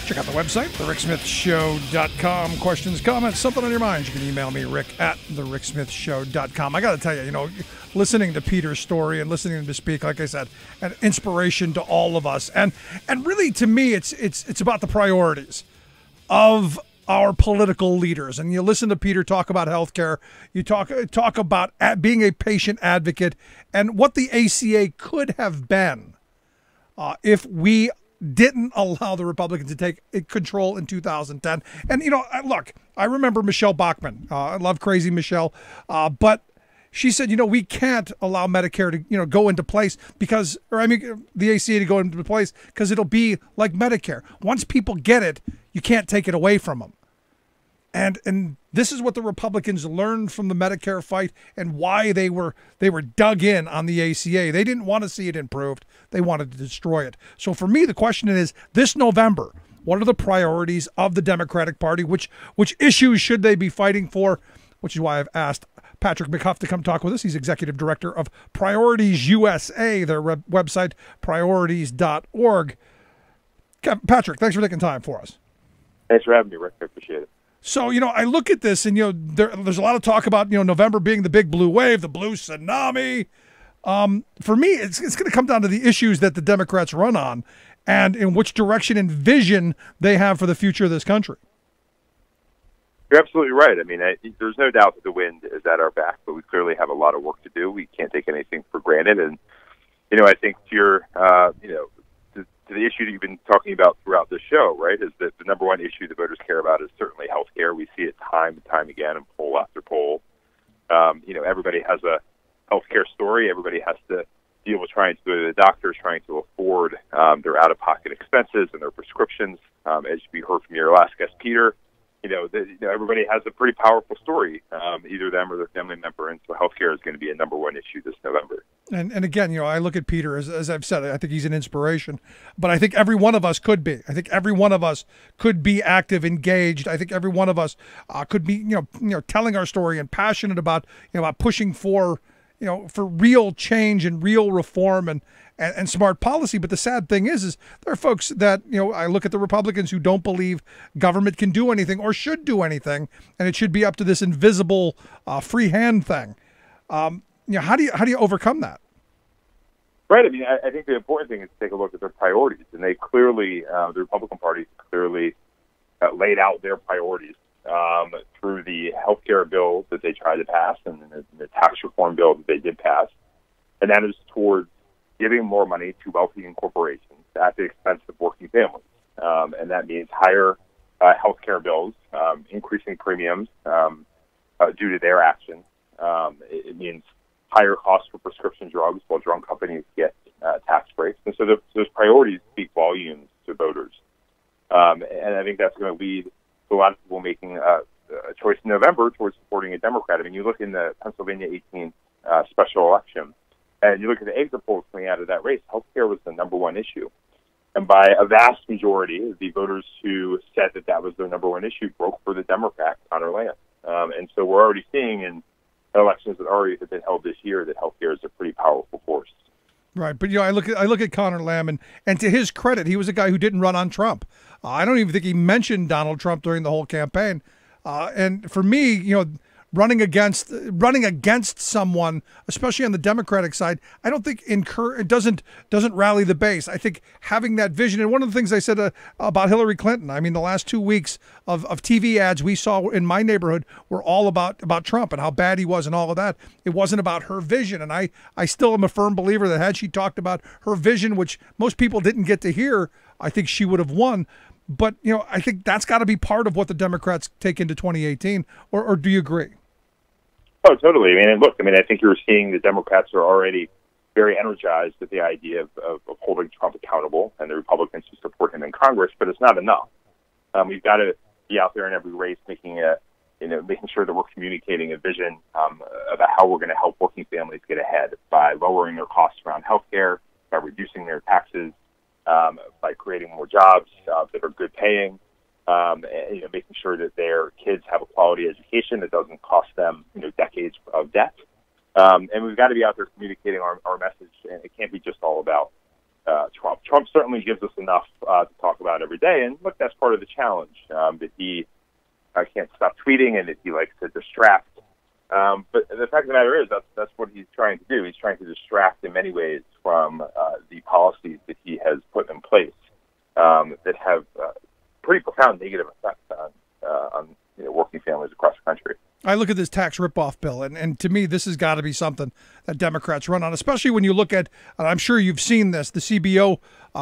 Check out the website, thericksmithshow.com. Questions, comments, something on your mind, you can email me, rick@thericksmithshow.com. I got to tell you, listening to Peter's story and listening to him speak, like I said, an inspiration to all of us. And really, to me, it's about the priorities of our political leaders. And you listen to Peter talk about healthcare, you talk about being a patient advocate and what the ACA could have been if we didn't allow the Republicans to take control in 2010. And, look, I remember Michelle Bachmann. I love Crazy Michelle. But, she said, we can't allow Medicare to, go into place the ACA to go into place because it'll be like Medicare. Once people get it, you can't take it away from them. And this is what the Republicans learned from the Medicare fight and why they were dug in on the ACA. They didn't want to see it improved. They wanted to destroy it. So for me, the question is, this November, what are the priorities of the Democratic Party? Which issues should they be fighting for? Which is why I've asked Patrick McHugh to come talk with us. He's executive director of Priorities USA, their website, priorities.org. Patrick, thanks for taking time for us.
Thanks for having me, Rick. I appreciate it.
So, I look at this and, there's a lot of talk about, November being the big blue wave, the blue tsunami. For me, it's going to come down to the issues that the Democrats run on and in which direction and vision they have for the future of this country.
You're absolutely right. I mean, there's no doubt that the wind is at our back, but we clearly have a lot of work to do. We can't take anything for granted. And, I think to your, to the issue that you've been talking about throughout the show, right, is that the number one issue that voters care about is certainly health care. We see it time and time again in poll after poll. Everybody has a health care story. Everybody has to deal with trying to go to the doctor, trying to afford their out-of-pocket expenses and their prescriptions. As we heard from your last guest, Peter, everybody has a pretty powerful story, either them or their family member, and so healthcare is going to be a number one issue this November.
And again, I look at Peter, as I've said, I think he's an inspiration, but I think every one of us could be. I think every one of us could be active, engaged. I think every one of us could be, telling our story and passionate about pushing for real change and real reform and smart policy. But the sad thing is there are folks that, I look at the Republicans who don't believe government can do anything or should do anything, and it should be up to this invisible free hand thing. How do you overcome that?
Right. I mean, I think the important thing is to take a look at their priorities, and they clearly, the Republican Party clearly laid out their priorities through the health care bill that they tried to pass and the tax reform bill that they did pass, and that is towards giving more money to wealthy corporations at the expense of working families. And that means higher health care bills, increasing premiums due to their actions. It means higher costs for prescription drugs while drug companies get tax breaks. And so those priorities speak volumes to voters. And I think that's going to lead to a lot of people making a choice in November towards supporting a Democrat. I mean, you look in the Pennsylvania 18th special election, and you look at the exit polls coming out of that race, healthcare was the number one issue. And by a vast majority, the voters who said that was their number one issue broke for the Democrat, Conor Lamb. And so we're already seeing in elections that already have been held this year that healthcare is a pretty powerful force.
Right, but I look at Conor Lamb, and to his credit, he was a guy who didn't run on Trump. I don't even think he mentioned Donald Trump during the whole campaign. And for me, running against someone, especially on the Democratic side, I don't think it doesn't rally the base. I think having that vision, and one of the things I said about Hillary Clinton, I mean, the last 2 weeks of TV ads we saw in my neighborhood were all about Trump and how bad he was and all of that. It wasn't about her vision, and I still am a firm believer that had she talked about her vision, which most people didn't get to hear, I think she would have won. But, I think that's got to be part of what the Democrats take into 2018, or do you agree?
Oh, totally. I think you're seeing the Democrats are already very energized at the idea of holding Trump accountable, and the Republicans who support him in Congress, but it's not enough. We've got to be out there in every race making sure that we're communicating a vision about how we're going to help working families get ahead by lowering their costs around health care, by reducing their taxes, by creating more jobs that are good paying, and, making sure that their kids have a quality education that doesn't cost them, decades of debt. And we've got to be out there communicating our message, and it can't be just all about Trump. Trump certainly gives us enough to talk about every day, and look, that's part of the challenge, that he can't stop tweeting and that he likes to distract. But the fact of the matter is that's what he's trying to do. He's trying to distract in many ways from the policies that he has put in place that have pretty profound negative effects on working families across the country.
I look at this tax ripoff bill, and to me, this has got to be something that Democrats run on, especially when you look at, and I'm sure you've seen this, the CBO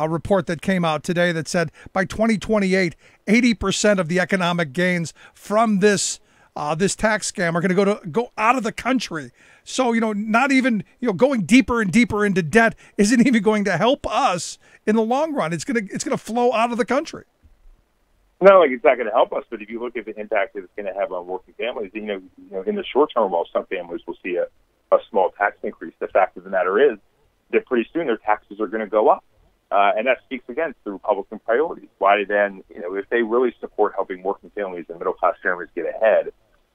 report that came out today that said by 2028, 80% of the economic gains from this this tax scam are going to go out of the country. So, not even, going deeper and deeper into debt isn't even going to help us in the long run. It's going to flow out of the country.
No, it's not going to help us, but if you look at the impact that it's going to have on working families, in the short term, while some families will see a small tax increase, the fact of the matter is that pretty soon their taxes are going to go up. And that speaks against the Republican priorities. Why then, if they really support helping working families and middle-class families get ahead,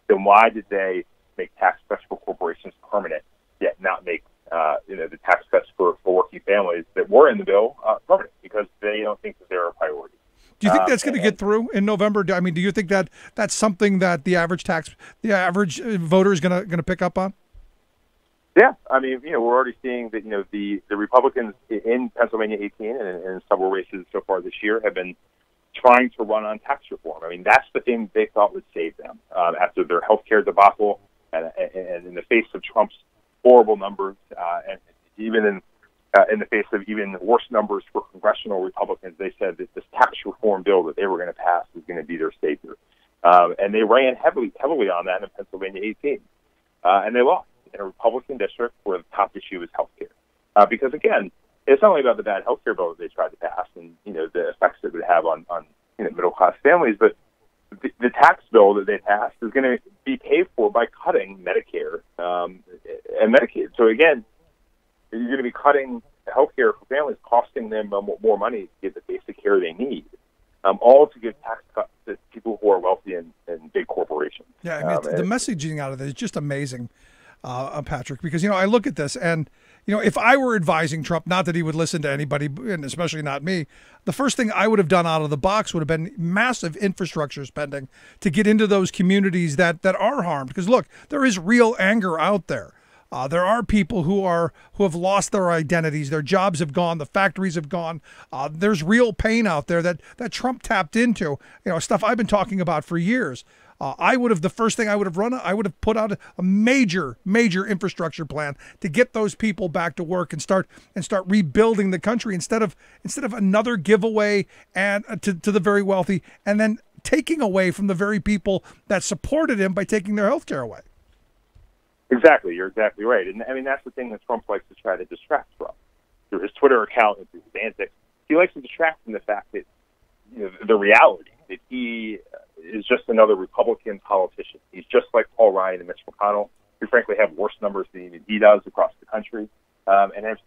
then why did they make tax cuts for corporations permanent, yet not make the tax cuts for working families that were in the bill permanent, because they don't think that they're a priority.
Do you think that's going to get through in November? Do you think that that's something that the average voter is going to pick up on?
Yeah, we're already seeing that, the Republicans in Pennsylvania 18 and in several races so far this year have been trying to run on tax reform. That's the thing they thought would save them after their health care debacle and in the face of Trump's horrible numbers, and even in the face of even worse numbers for congressional Republicans. They said that this tax reform bill that they were going to pass was going to be their savior. And they ran heavily on that in Pennsylvania 18. And they lost in a Republican district where the top issue is health care. Because, again, it's not only about the bad health care bill that they tried to pass and, the effects it would have on middle-class families, but the tax bill that they passed is going to be paid for by cutting Medicare and Medicaid. So, again, you're going to be cutting health care for families, costing them more money to get the basic care they need, all to give tax cuts to people who are wealthy and big corporations.
Yeah, the messaging out of this is just amazing, Patrick, because, I look at this and, if I were advising Trump, not that he would listen to anybody, and especially not me, the first thing I would have done out of the box would have been massive infrastructure spending to get into those communities that are harmed. Because, look, there is real anger out there. There are people who have lost their identities. Their jobs have gone. The factories have gone. There's real pain out there that Trump tapped into. Stuff I've been talking about for years. The first thing I would have put out a major infrastructure plan to get those people back to work and start rebuilding the country instead of another giveaway and to the very wealthy, and then taking away from the very people that supported him by taking their health care away.
Exactly. You're exactly right. And that's the thing that Trump likes to try to distract from. Through his Twitter account and through his antics, he likes to distract from the fact that, the reality that he is just another Republican politician. He's just like Paul Ryan and Mitch McConnell, who frankly have worse numbers than even he does across the country. And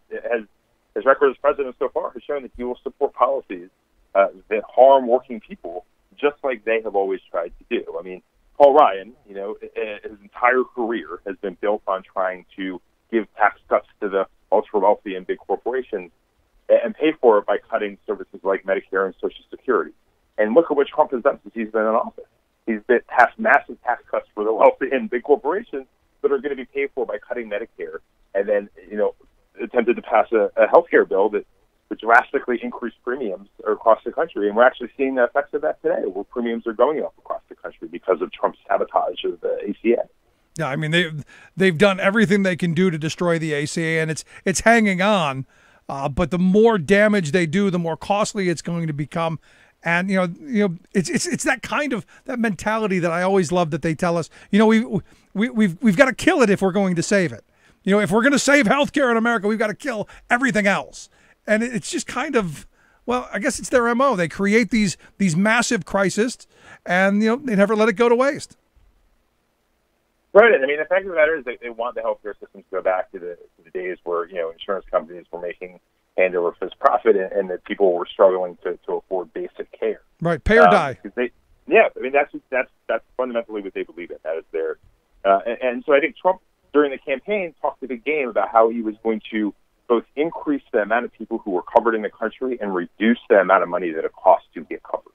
his record as president so far has shown that he will support policies that harm working people, just like they have always tried to do. Paul Ryan, his entire career has been built on trying to give tax cuts to the ultra wealthy and big corporations and pay for it by cutting services like Medicare and Social Security. And look at what Trump has done since he's been in office. He's passed massive tax cuts for the wealthy and big corporations that are going to be paid for by cutting Medicare, and then, attempted to pass a health care bill that would drastically increase premiums across the country. And we're actually seeing the effects of that today, where premiums are going up across the country because of Trump's sabotage of the ACA.
Yeah, they've done everything they can do to destroy the ACA, and it's hanging on. But the more damage they do, the more costly it's going to become. And it's that kind of that mentality that I always love that they tell us. We've got to kill it if we're going to save it. If we're going to save healthcare in America, we've got to kill everything else. And it's just kind of, well, I guess it's their MO. They create these massive crises, and they never let it go to waste.
Right. The fact of the matter is they want the healthcare system to go back to the days where insurance companies were making hand over fist profit, and that people were struggling to afford basic care.
Right, pay or die.
That's fundamentally what they believe in. That is their, and so I think Trump during the campaign talked a big game about how he was going to both increase the amount of people who were covered in the country and reduce the amount of money that it costs to get covered.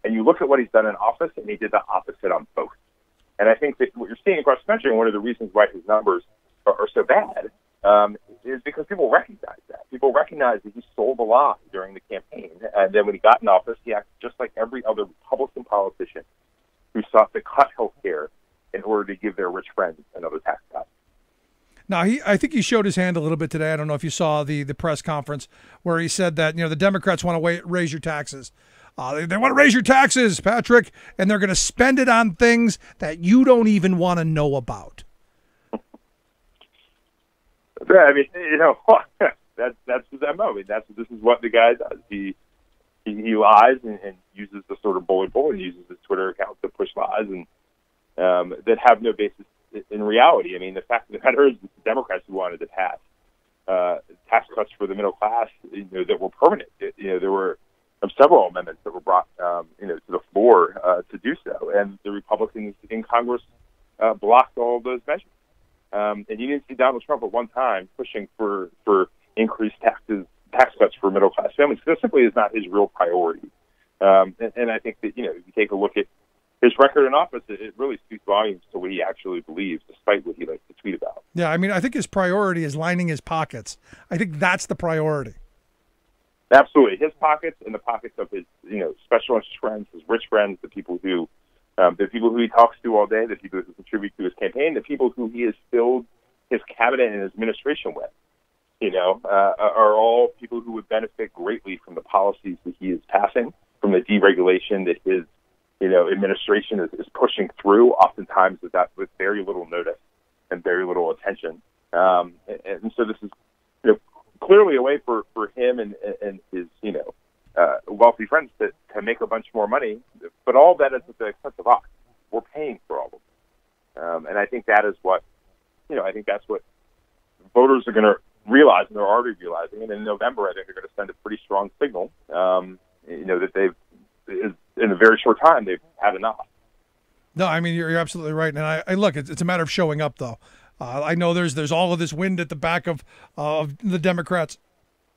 And you look at what he's done in office, and he did the opposite on both. And I think that what you're seeing across the country, and one of the reasons why his numbers are so bad, is because people recognize that. People recognize that he sold a lie during the campaign. And then when he got in office, he acted just like every other Republican politician who sought to cut health care in order to give their rich friends another tax cut.
Now, I think he showed his hand a little bit today. I don't know if you saw the press conference where he said that, the Democrats want to raise your taxes. They want to raise your taxes, Patrick, and they're going to spend it on things that you don't even want to know about.
Yeah, I mean, that's his MO. I mean, this is what the guy does. He lies and uses the sort of bully and uses his Twitter account to push lies and that have no basis in reality. I mean, the fact of the matter is, the Democrats who wanted to pass tax cuts for the middle class, that were permanent. There were several amendments that were brought, to the floor to do so, and the Republicans in Congress blocked all of those measures. And you didn't see Donald Trump at one time pushing for increased tax cuts for middle class families. That simply is not his real priority. And I think that if you take a look at his record in office, it really speaks volumes to what he actually believes, despite what he likes to tweet about.
Yeah, I mean, I think his priority is lining his pockets. I think that's the priority.
Absolutely, his pockets and the pockets of his, special interest friends, his rich friends, the people who he talks to all day, the people who contribute to his campaign, the people who he has filled his cabinet and his administration with, are all people who would benefit greatly from the policies that he is passing, from the deregulation that his administration is pushing through, oftentimes with very little notice and very little attention. And so this is clearly a way for him and his wealthy friends to make a bunch more money, but all that is at the expense of us. We're paying for all of it. And I think that is what that's what voters are going to realize, and they're already realizing. And in November, I think they're going to send a pretty strong signal, that they've, in a very short time, they've had enough.
No, I mean, you're absolutely right. And I look, it's a matter of showing up, though. I know there's all of this wind at the back of the Democrats.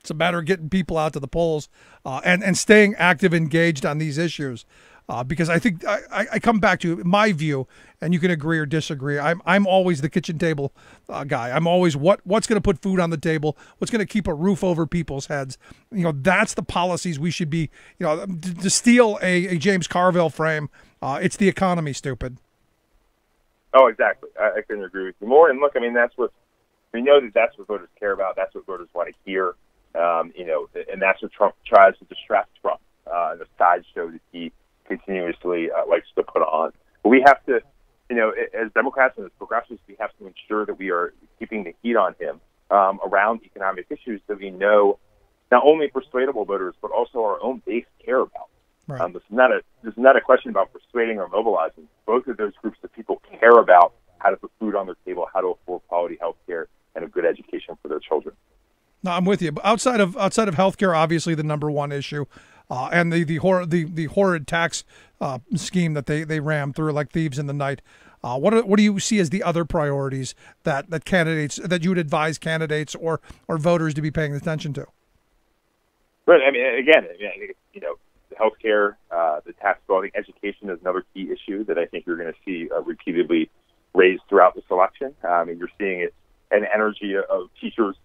It's a matter of getting people out to the polls and staying active, engaged on these issues. Because I think I come back to my view, and you can agree or disagree. I'm always the kitchen table guy. I'm always what's going to put food on the table, what's going to keep a roof over people's heads. That's the policies we should be. To steal a James Carville frame, it's the economy, stupid.
Oh, exactly. I couldn't agree with you more. And look, I mean, that's what voters care about. That's what voters want to hear. And that's what Trump tries to distract from, the sideshow that he continuously likes to put on. But we have to, as Democrats and as progressives, we have to ensure that we are keeping the heat on him around economic issues that we know not only persuadable voters, but also our own base care about.
Right.
This is not a question about persuading or mobilizing. Both of those groups of people care about how to put food on their table, how to afford quality health care, and a good education for their children.
No, I'm with you. But outside of healthcare, obviously the number one issue, and the horrid tax scheme that they ram through like thieves in the night. What do you see as the other priorities that you would advise candidates or voters to be paying attention to?
Right. I mean, again, I think healthcare, the tax bill, I think education is another key issue that I think you're going to see repeatedly raised throughout this election. I mean, you're seeing it an energy of teachers,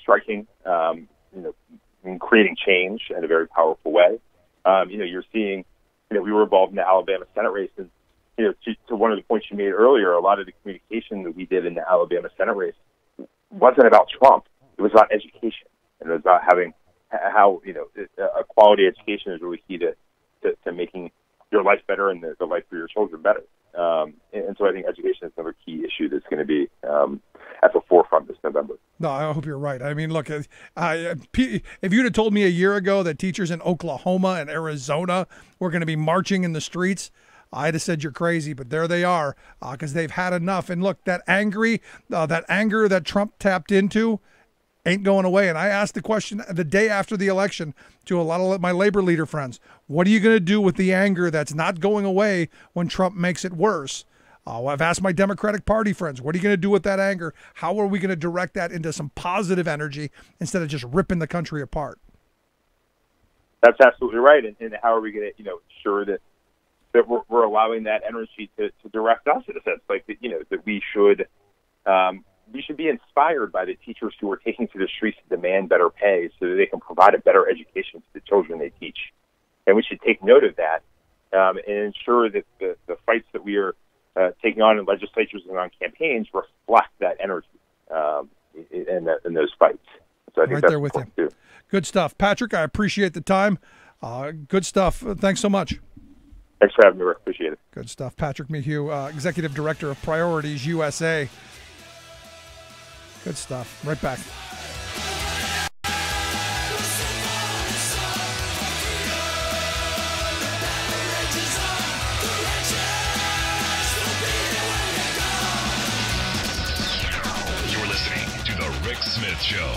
striking, and creating change in a very powerful way. You're seeing, we were involved in the Alabama Senate race, and to one of the points you made earlier, a lot of the communication that we did in the Alabama Senate race wasn't about Trump. It was about education, and it was about having how a quality education is really key to making your life better and the life for your children better. And so I think education is another key issue that's going to be at the forefront this November. No,
I hope you're right. I mean, look, if you'd have told me a year ago that teachers in Oklahoma and Arizona were going to be marching in the streets, I'd have said you're crazy, but there they are because they've had enough. And look, that anger that Trump tapped into ain't going away. And I asked the question the day after the election to a lot of my labor leader friends, what are you going to do with the anger that's not going away when Trump makes it worse? I've asked my Democratic Party friends, what are you going to do with that anger? How are we going to direct that into some positive energy instead of just ripping the country apart?
That's absolutely right. And how are we going to, ensure that we're allowing that energy to direct us in a sense, like that we should be inspired by the teachers who are taking to the streets to demand better pay so that they can provide a better education to the children they teach. And we should take note of that and ensure that the fights that we are taking on in legislatures and on campaigns reflect that energy in those fights. So I think
right
that's
there with you.
Too.
Good stuff. Patrick, I appreciate the time. Good stuff. Thanks so much.
Thanks for having me, Rick. Appreciate it.
Good stuff. Patrick McHugh, Executive Director of Priorities USA. Good stuff. Right back.
You're listening to The Rick Smith Show.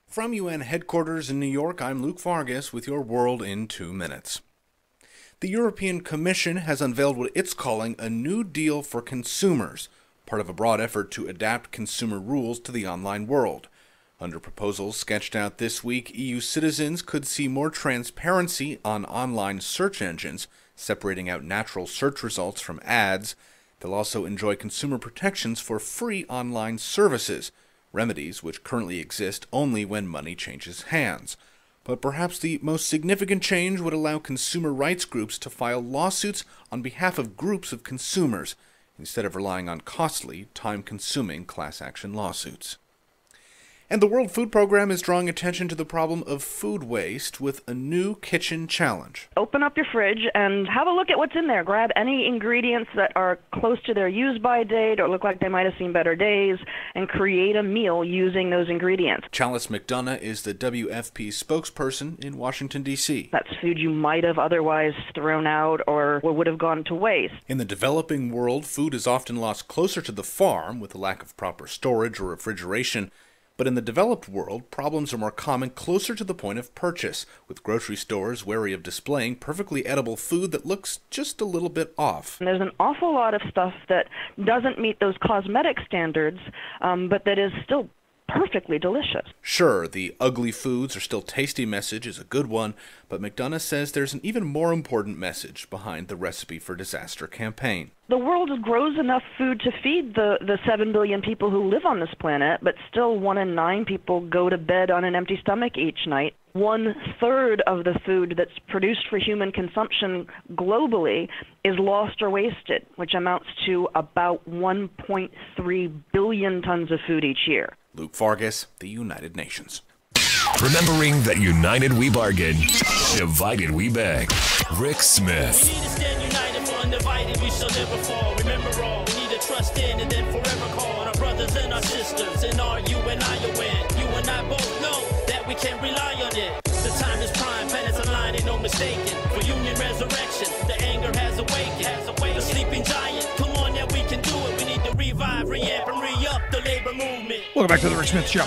From UN headquarters in New York, I'm Luke Vargas with your World in 2 minutes. The European Commission has unveiled what it's calling a New Deal for consumers, part of a broad effort to adapt consumer rules to the online world. Under proposals sketched out this week, EU citizens could see more transparency on online search engines, separating out natural search results from ads. They'll also enjoy consumer protections for free online services, remedies which currently exist only when money changes hands. But perhaps the most significant change would allow consumer rights groups to file lawsuits on behalf of groups of consumers, instead of relying on costly, time-consuming class action lawsuits. And the World Food Program is drawing attention to the problem of food waste with a new kitchen challenge.
Open up your fridge and have a look at what's in there. Grab any ingredients that are close to their use-by date or look like they might have seen better days and create a meal using those ingredients.
Chalice McDonough is the WFP spokesperson in Washington, D.C.
That's food you might have otherwise thrown out or would have gone to waste.
In the developing world, food is often lost closer to the farm with a lack of proper storage or refrigeration. But in the developed world, problems are more common closer to the point of purchase, with grocery stores wary of displaying perfectly edible food that looks just a little bit off.
And there's an awful lot of stuff that doesn't meet those cosmetic standards, but that is still perfectly delicious.
Sure, the ugly foods are still tasty message is a good one, but McDonough says there's an even more important message behind the Recipe for Disaster campaign.
The world grows enough food to feed the 7 billion people who live on this planet, but still 1 in 9 people go to bed on an empty stomach each night. 1/3 of the food that's produced for human consumption globally is lost or wasted, which amounts to about 1.3 billion tons of food each year.
Luke Vargas, the United Nations.
Remembering that united we bargain, divided we beg. Rick Smith.
We need to stand united for undivided, we shall never fall. Remember all, we need to trust in and then forever call on our brothers and our sisters. And are you and I a win? You and I both know that we can rely on it. The time is prime, planets align, ain't no mistaking. For union resurrection, the anger has awakened. The sleeping giant, come on, yeah, we can do it. We need to revive, re-amp, and re-up the labor movement.
Welcome back to the Rick Smith Show.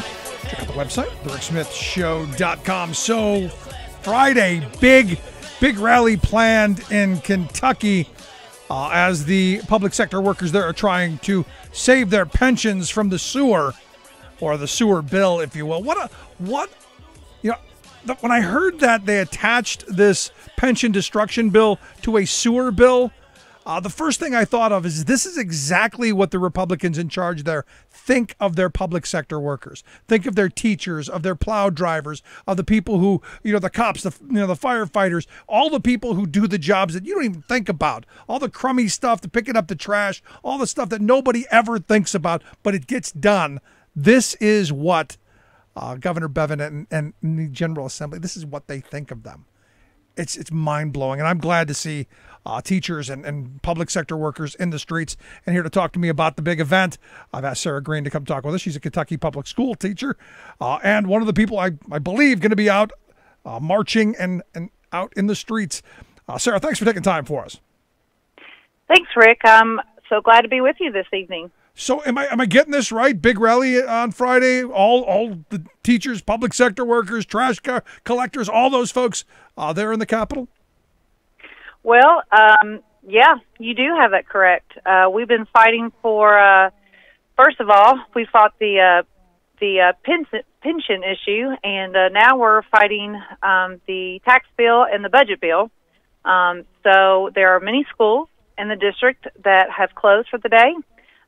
Check out the website, thericksmithshow.com. So, Friday, big rally planned in Kentucky as the public sector workers there are trying to save their pensions from the sewer, or the sewer bill, if you will. When I heard that they attached this pension destruction bill to a sewer bill, the first thing I thought of is this is exactly what the Republicans in charge there think of their public sector workers. Think of their teachers, of their plow drivers, of the people who, the cops, the firefighters, all the people who do the jobs that you don't even think about. All the crummy stuff, the picking up the trash, all the stuff that nobody ever thinks about, but it gets done. This is what Governor Bevin and the General Assembly, this is what they think of them. It's mind-blowing, and I'm glad to see teachers and public sector workers in the streets. And here to talk to me about the big event, I've asked Sara Green to come talk with us. She's a Kentucky public school teacher and one of the people I believe going to be out marching and out in the streets. Sara, thanks for taking time for us.
Thanks, Rick. I'm so glad to be with you this evening.
So am I getting this right? Big rally on Friday, all the teachers, public sector workers, trash collectors, all those folks there in the Capitol?
Well, yeah, you do have that correct. We've been fighting for, first of all, we fought the pension issue, and now we're fighting the tax bill and the budget bill. So there are many schools in the district that have closed for the day.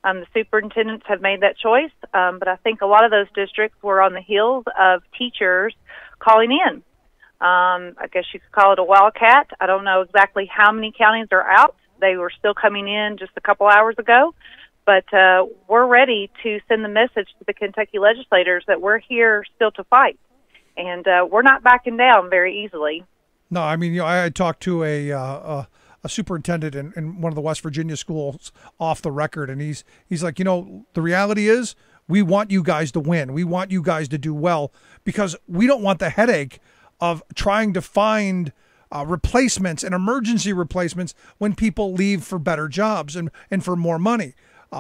The superintendents have made that choice, but I think a lot of those districts were on the heels of teachers calling in. I guess you could call it a wildcat. I don't know exactly how many counties are out. They were still coming in just a couple hours ago, but we're ready to send the message to the Kentucky legislators that we're here still to fight, and we're not backing down very easily.
No, I mean, I talked to a superintendent in one of the West Virginia schools off the record, and he's like, the reality is we want you guys to win. We want you guys to do well because we don't want the headache of trying to find replacements and emergency replacements when people leave for better jobs and for more money.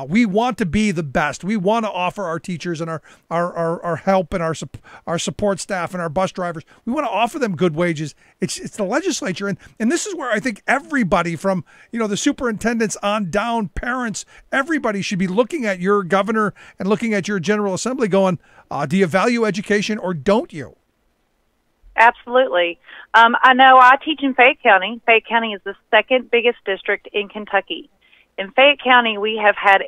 We want to be the best. We want to offer our teachers and our help and our support staff and our bus drivers. We want to offer them good wages. It's the legislature, and this is where I think everybody from the superintendents on down, parents, everybody should be looking at your governor and looking at your General Assembly, going, do you value education or don't you?
Absolutely. I know I teach in Fayette County. Fayette County is the second biggest district in Kentucky. In Fayette County, we have had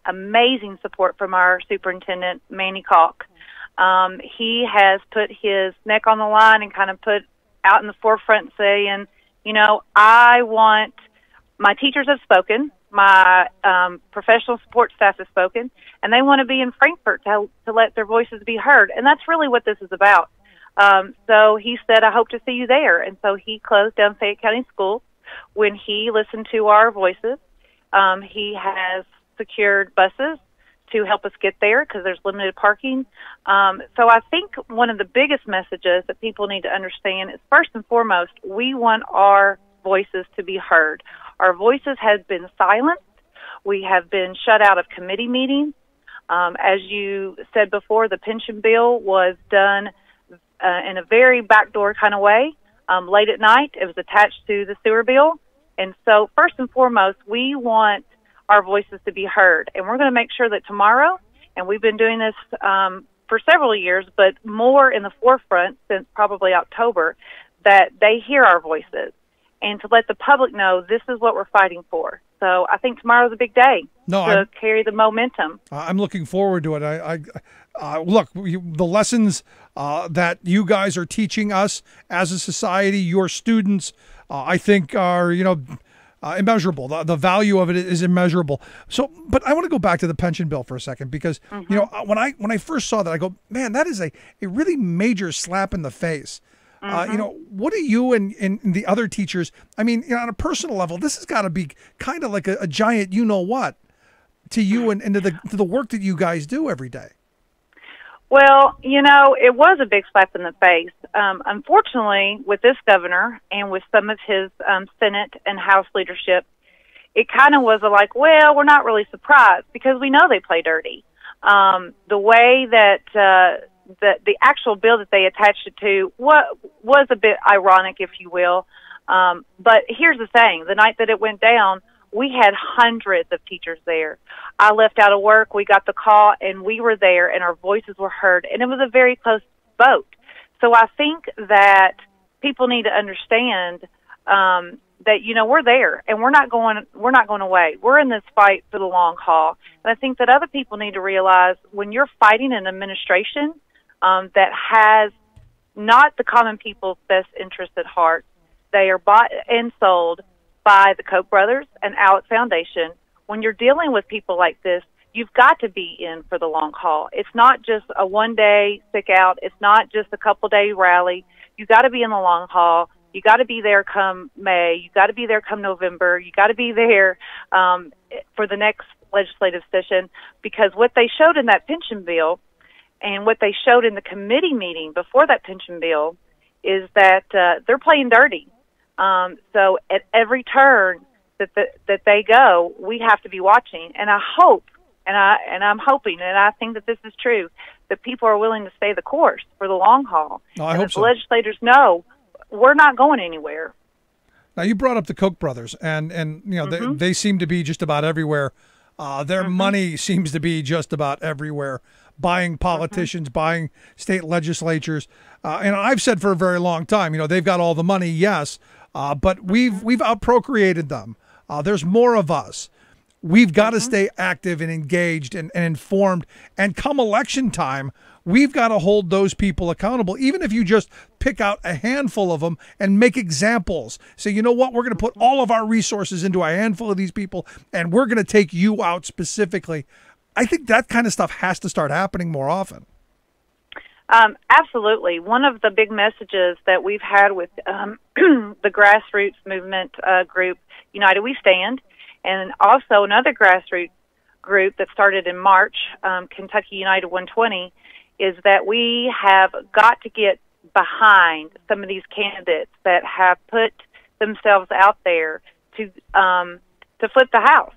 amazing support from our superintendent, Manny Calk. He has put his neck on the line and kind of put out in the forefront saying, my teachers have spoken, my professional support staff has spoken, and they want to be in Frankfort to let their voices be heard. And that's really what this is about. So he said, I hope to see you there. And so he closed down Fayette County Schools when he listened to our voices. He has secured buses to help us get there because there's limited parking. So I think one of the biggest messages that people need to understand is, first and foremost, we want our voices to be heard. Our voices have been silenced. We have been shut out of committee meetings. As you said before, the pension bill was done in a very backdoor kind of way. Late at night, it was attached to the sewer bill. And so, first and foremost, we want our voices to be heard. And we're going to make sure that tomorrow, and we've been doing this for several years, but more in the forefront since probably October, that they hear our voices and to let the public know this is what we're fighting for. So I think tomorrow's a big day to carry the momentum. I'm
looking forward to it. Look, the lessons that you guys are teaching us as a society, your students, I think are, immeasurable. The value of it is immeasurable. So, but I want to go back to the pension bill for a second because, when I first saw that, I go, man, that is a really major slap in the face. What do you and the other teachers, on a personal level, this has got to be kind of like a giant you-know-what to you and to the work that you guys do every day.
Well, it was a big slap in the face. Unfortunately, with this governor and with some of his Senate and House leadership, it kind of was we're not really surprised because we know they play dirty. The way that the actual bill that they attached it to was a bit ironic, if you will. But here's the thing. The night that it went down, we had hundreds of teachers there. I left out of work. We got the call, and we were there, and our voices were heard. And it was a very close vote. So I think that people need to understand that we're there, and we're not going away. We're in this fight for the long haul. And I think that other people need to realize when you're fighting an administration that has not the common people's best interest at heart, they are bought and sold by the Koch brothers and Alex Foundation. When you're dealing with people like this, you've got to be in for the long haul. It's not just a one-day stick out. It's not just a couple-day rally. You got to be in the long haul. You got to be there come May. You got to be there come November. You got to be there for the next legislative session, because what they showed in that pension bill and what they showed in the committee meeting before that pension bill is that they're playing dirty. So at every turn that they go, we have to be watching. And I hope, and I'm hoping, and I think that this is true, that people are willing to stay the course for the long haul.
I hope so.
The legislators know we're not going anywhere.
Now, you brought up the Koch brothers, and they seem to be just about everywhere. Their money seems to be just about everywhere, buying politicians, buying state legislatures. And I've said for a very long time, they've got all the money, yes, but we've outprocreated them. There's more of us. We've got to stay active and engaged and informed. And come election time, we've got to hold those people accountable, even if you just pick out a handful of them and make examples. Say, you know what, we're going to put all of our resources into a handful of these people, and we're going to take you out specifically. I think that kind of stuff has to start happening more often.
Absolutely. One of the big messages that we've had with the grassroots movement group, United We Stand, and also another grassroots group that started in March, Kentucky United 120, is that we have got to get behind some of these candidates that have put themselves out there to flip the house.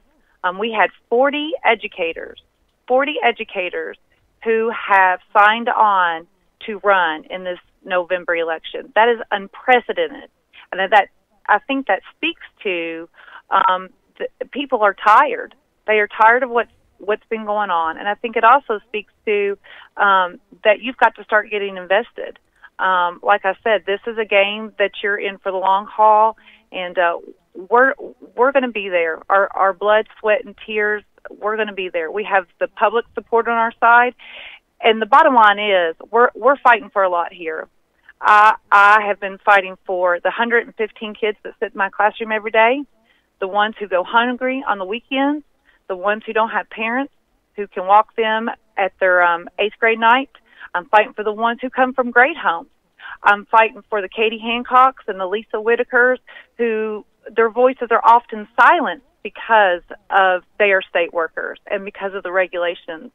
We had 40 educators who have signed on to run in this November election. That is unprecedented, and I think that speaks to people are tired. They are tired of what's been going on, and I think it also speaks to that you've got to start getting invested. Like I said, this is a game that you're in for the long haul, and we're going to be there. Our blood, sweat, and tears. We're going to be there. We have the public support on our side, and the bottom line is we're fighting for a lot here. I have been fighting for the 115 kids that sit in my classroom every day, the ones who go hungry on the weekends, the ones who don't have parents who can walk them at their 8th grade night. I'm fighting for the ones who come from great homes. I'm fighting for the Katie Hancocks and the Lisa Whitakers who their voices are often silenced because of they are state workers and because of the regulations.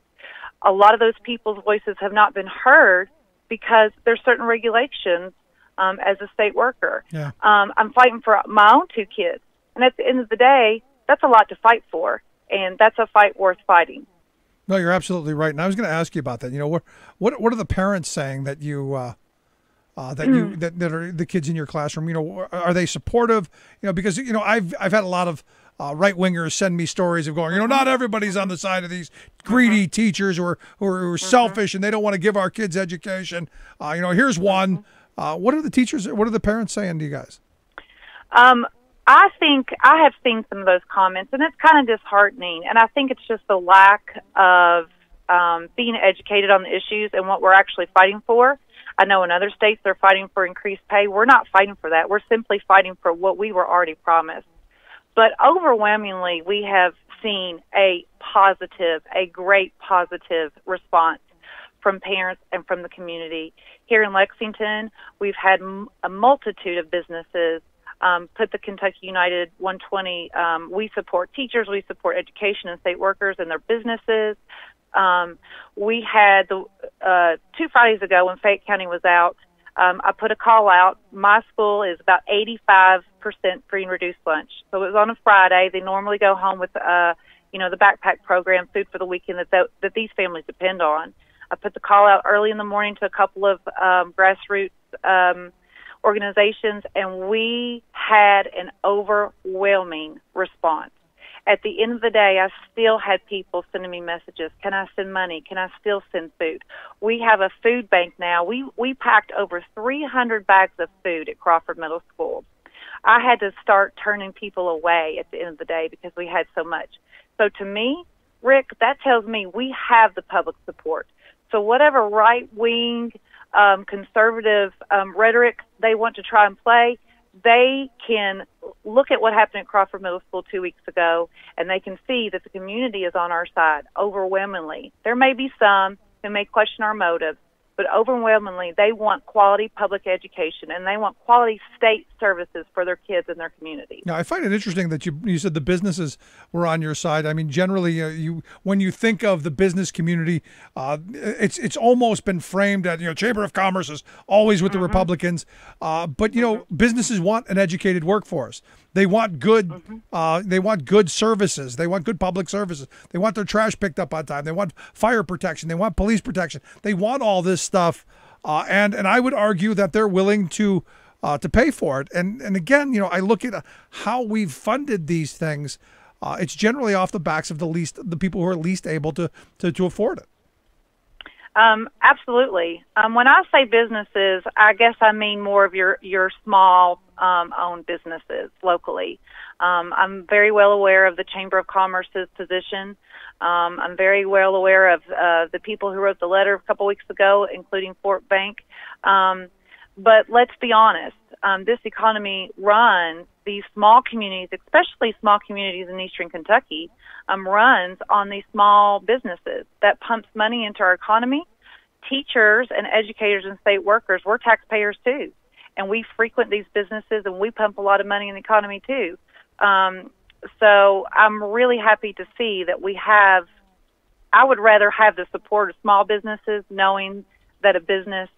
A lot of those people's voices have not been heard because there's certain regulations as a state worker.
Yeah.
I'm fighting for my own 2 kids. And at the end of the day, that's a lot to fight for, and that's a fight worth fighting.
No, you're absolutely right. And I was going to ask you about that. You know, what are the parents saying that you that are the kids in your classroom? You know, are they supportive? You know, because you know I've had a lot of right wingers send me stories of going, you know, not everybody's on the side of these greedy teachers who are selfish and they don't want to give our kids education. You know, here's one. What are the parents saying to you guys?
I think I have seen some of those comments, and it's kind of disheartening. And I think it's just the lack of being educated on the issues and what we're actually fighting for. I know in other states they're fighting for increased pay. We're not fighting for that. We're simply fighting for what we were already promised. But overwhelmingly, we have seen a great positive response from parents and from the community. Here in Lexington, we've had a multitude of businesses put the Kentucky United 120. We support teachers, we support education and state workers and their businesses. We had 2 Fridays ago when Fayette County was out, I put a call out. My school is about 85% free and reduced lunch. So it was on a Friday. They normally go home with, the backpack program, food for the weekend that these families depend on. I put the call out early in the morning to a couple of grassroots organizations, and we had an overwhelming response. At the end of the day, I still had people sending me messages. Can I send money? Can I still send food? We have a food bank now. We packed over 300 bags of food at Crawford Middle School. I had to start turning people away at the end of the day because we had so much. So to me, Rick, that tells me we have the public support. So whatever right-wing, conservative rhetoric they want to try and play, they can look at what happened at Crawford Middle School 2 weeks ago, and they can see that the community is on our side overwhelmingly. There may be some who may question our motives, but overwhelmingly they want quality public education, and they want quality state services for their kids and their community.
Now, I find it interesting that you said the businesses were on your side. I mean, generally, when you think of the business community, it's almost been framed at Chamber of Commerce is always with the Republicans, but businesses want an educated workforce. They want good. They want good services. They want good public services. They want their trash picked up on time. They want fire protection. They want police protection. They want all this stuff, and I would argue that they're willing to pay for it. And again, I look at how we've funded these things. It's generally off the backs of the people who are least able to afford it.
Absolutely. When I say businesses, I guess I mean more of your small owned businesses locally. I'm very well aware of the Chamber of Commerce's position. I'm very well aware of the people who wrote the letter a couple weeks ago, including Fort Bank. But let's be honest, this economy runs these small communities, especially small communities in eastern Kentucky, runs on these small businesses that pumps money into our economy. teachers and educators and state workers, we're taxpayers too. And we frequent these businesses and we pump a lot of money in the economy too. So I'm really happy to see that I would rather have the support of small businesses, knowing that a business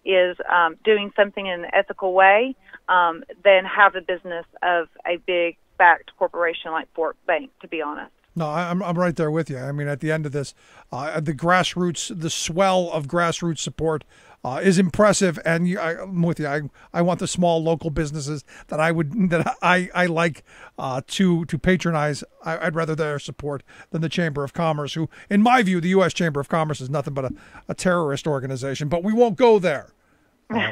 is doing something in an ethical way, than have the business of a big backed corporation like Fort Bank, to be honest.
No, I'm right there with you. I mean, at the end of this, the grassroots, the swell of grassroots support is impressive, and I'm with you. I want the small local businesses that I like to patronize. I'd rather their support than the Chamber of Commerce, who, in my view, the U.S. Chamber of Commerce is nothing but a terrorist organization. But we won't go there.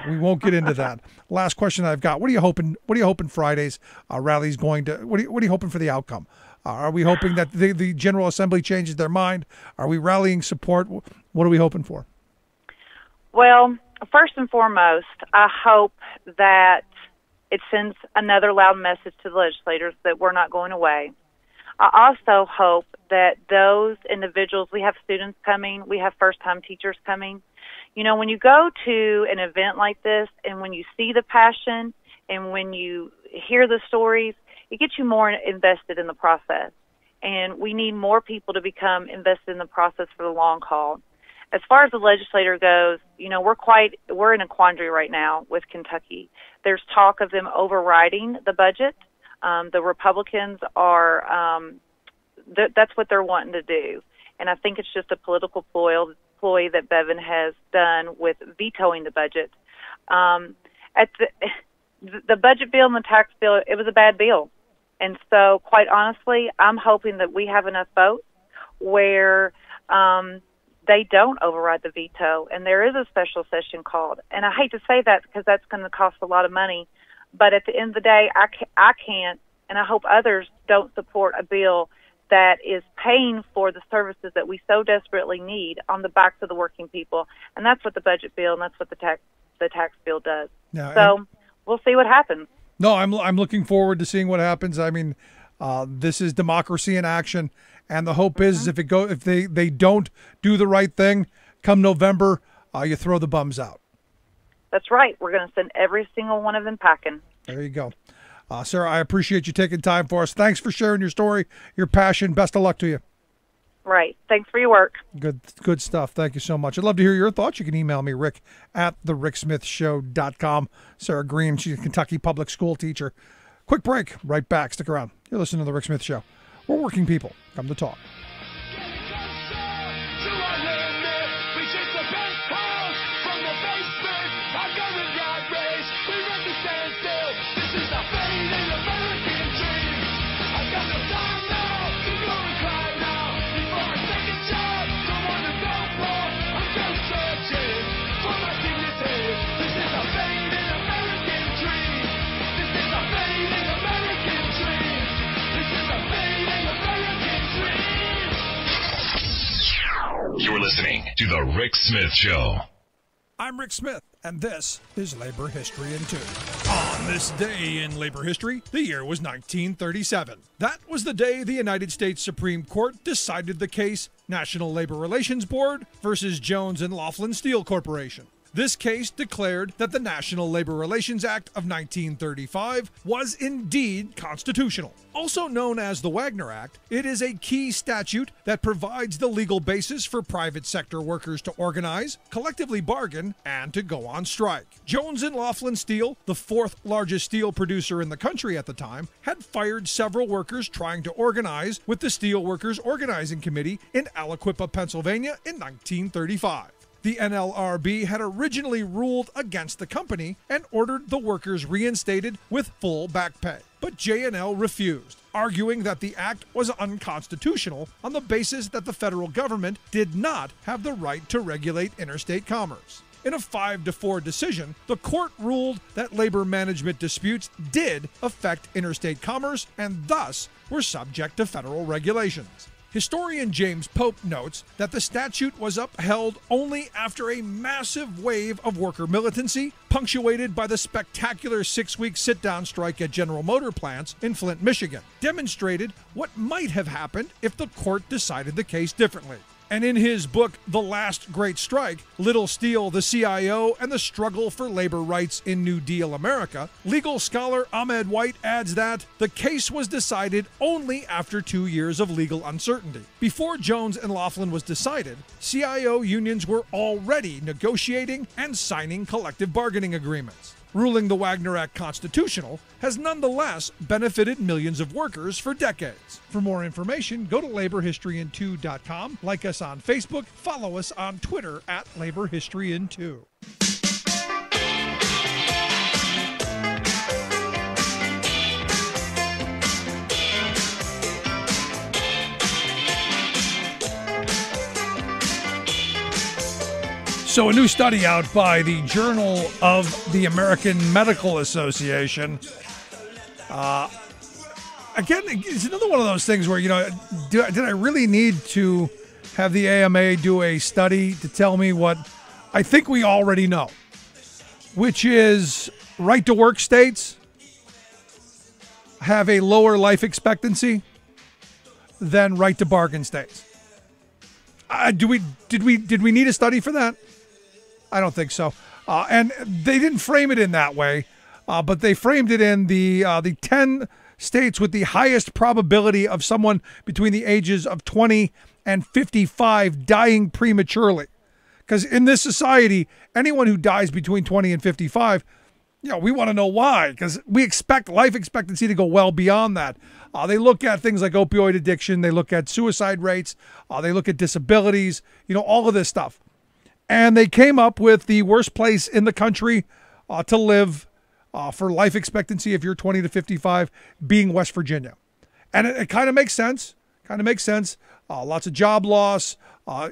We won't get into that. Last question I've got: What are you hoping? What are you hoping Friday's rally's going to? What are you hoping for the outcome? Are we hoping that the General Assembly changes their mind? Are we rallying support? What are we hoping for?
Well, first and foremost, I hope that it sends another loud message to the legislators that we're not going away. I also hope that those individuals, we have students coming, we have first-time teachers coming. You know, when you go to an event like this and when you see the passion and when you hear the stories, it gets you more invested in the process. And we need more people to become invested in the process for the long haul. As far as the legislator goes, you know, we're in a quandary right now with Kentucky. There's talk of them overriding the budget. The Republicans are, that's what they're wanting to do. And I think it's just a political ploy that Bevin has done with vetoing the budget. At the budget bill and the tax bill, it was a bad bill. And so, quite honestly, I'm hoping that we have enough votes where they don't override the veto, and there is a special session called. And I hate to say that because that's going to cost a lot of money, but at the end of the day, I can't, and I hope others don't support a bill that is paying for the services that we so desperately need on the backs of the working people. And that's what the budget bill and that's what the tax bill does. Yeah, so we'll see what happens.
No, I'm looking forward to seeing what happens. I mean, this is democracy in action, and the hope is if they don't do the right thing, come November, you throw the bums out.
That's right. We're going to send every single one of them packing.
There you go. Sarah, I appreciate you taking time for us. Thanks for sharing your story, your passion. Best of luck to you.
Right. Thanks for your work.
Good stuff. Thank you so much. I'd love to hear your thoughts. You can email me, rick@thericksmithshow.com. Sarah Green, she's a Kentucky public school teacher. Quick break. Right back. Stick around. You're listening to The Rick Smith Show. We're working people. Come to talk.
You're listening to The Rick Smith Show.
I'm Rick Smith, and this is Labor History in 2. On this day in labor history, the year was 1937. That was the day the United States Supreme Court decided the case National Labor Relations Board versus Jones and Laughlin Steel Corporation. This case declared that the National Labor Relations Act of 1935 was indeed constitutional. Also known as the Wagner Act, it is a key statute that provides the legal basis for private sector workers to organize, collectively bargain, and to go on strike. Jones and Laughlin Steel, the fourth largest steel producer in the country at the time, had fired several workers trying to organize with the Steelworkers Organizing Committee in Aliquippa, Pennsylvania in 1935. The NLRB had originally ruled against the company and ordered the workers reinstated with full back pay. But J&L refused, arguing that the act was unconstitutional on the basis that the federal government did not have the right to regulate interstate commerce. In a 5-4 decision, the court ruled that labor management disputes did affect interstate commerce and thus were subject to federal regulations. Historian James Pope notes that the statute was upheld only after a massive wave of worker militancy, punctuated by the spectacular 6-week sit-down strike at General Motor plants in Flint, Michigan, demonstrated what might have happened if the court decided the case differently. And in his book, The Last Great Strike, Little Steele, the CIO, and the Struggle for Labor Rights in New Deal America, legal scholar Ahmed White adds that the case was decided only after 2 years of legal uncertainty. Before Jones and Laughlin was decided, CIO unions were already negotiating and signing collective bargaining agreements. Ruling the Wagner Act constitutional has nonetheless benefited millions of workers for decades. For more information, go to laborhistoryin2.com, like us on Facebook, follow us on Twitter at laborhistoryin2. So a new study out by the Journal of the American Medical Association. Again, it's another one of those things where, did I really need to have the AMA do a study to tell me what I think we already know, which is right-to-work states have a lower life expectancy than right-to-bargain states. Did we need a study for that? I don't think so. And they didn't frame it in that way, but they framed it in the 10 states with the highest probability of someone between the ages of 20 and 55 dying prematurely. Because in this society, anyone who dies between 20 and 55, we want to know why, because we expect life expectancy to go well beyond that. They look at things like opioid addiction. They look at suicide rates. They look at disabilities, all of this stuff. And they came up with the worst place in the country to live for life expectancy if you're 20 to 55 being West Virginia. And it kind of makes sense. Lots of job loss.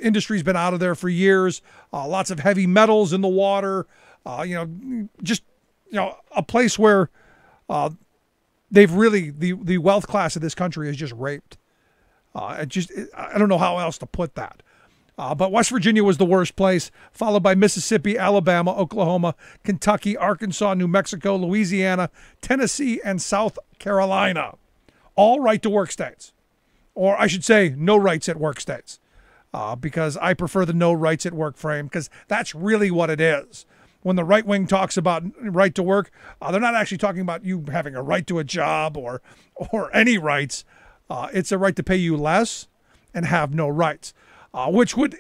Industry's been out of there for years. Lots of heavy metals in the water. A place where they've really, the wealth class of this country is just raped. I don't know how else to put that. But West Virginia was the worst place, followed by Mississippi, Alabama, Oklahoma, Kentucky, Arkansas, New Mexico, Louisiana, Tennessee, and South Carolina. All right-to-work states. Or I should say, no rights at work states. Because I prefer the no rights at work frame, because that's really what it is. When the right wing talks about right to work, they're not actually talking about you having a right to a job or any rights. It's a right to pay you less and have no rights. Which would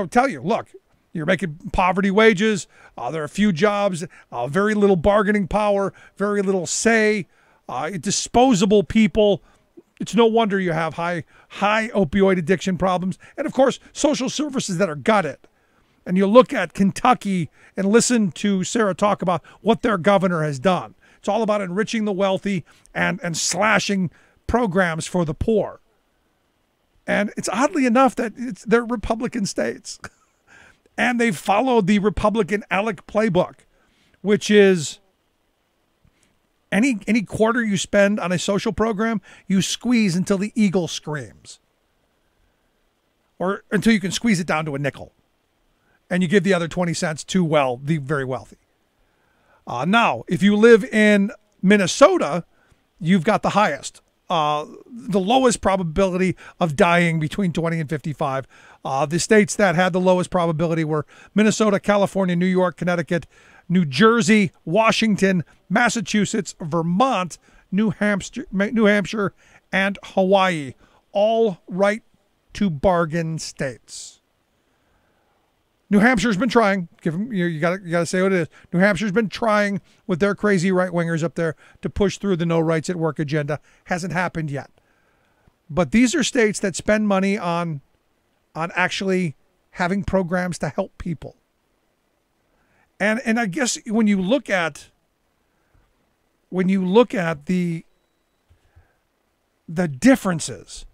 tell you, look, you're making poverty wages. There are few jobs, very little bargaining power, very little say, disposable people. It's no wonder you have high opioid addiction problems. And of course, social services that are gutted. And you look at Kentucky and listen to Sarah talk about what their governor has done. It's all about enriching the wealthy and slashing programs for the poor. And it's oddly enough that they're Republican states. And they've followed the Republican ALEC playbook, which is any quarter you spend on a social program, you squeeze until the eagle screams. Or until you can squeeze it down to a nickel. And you give the other 20 cents to, the very wealthy. Now, if you live in Minnesota, you've got the highest. The lowest probability of dying between 20 and 55. The states that had the lowest probability were Minnesota, California, New York, Connecticut, New Jersey, Washington, Massachusetts, Vermont, New Hampshire, and Hawaii. All right to bargain states. New Hampshire's been trying. You got to say what it is. New Hampshire's been trying with their crazy right wingers up there to push through the no rights at work agenda. Hasn't happened yet. But these are states that spend money on actually having programs to help people. And I guess when you look at the differences,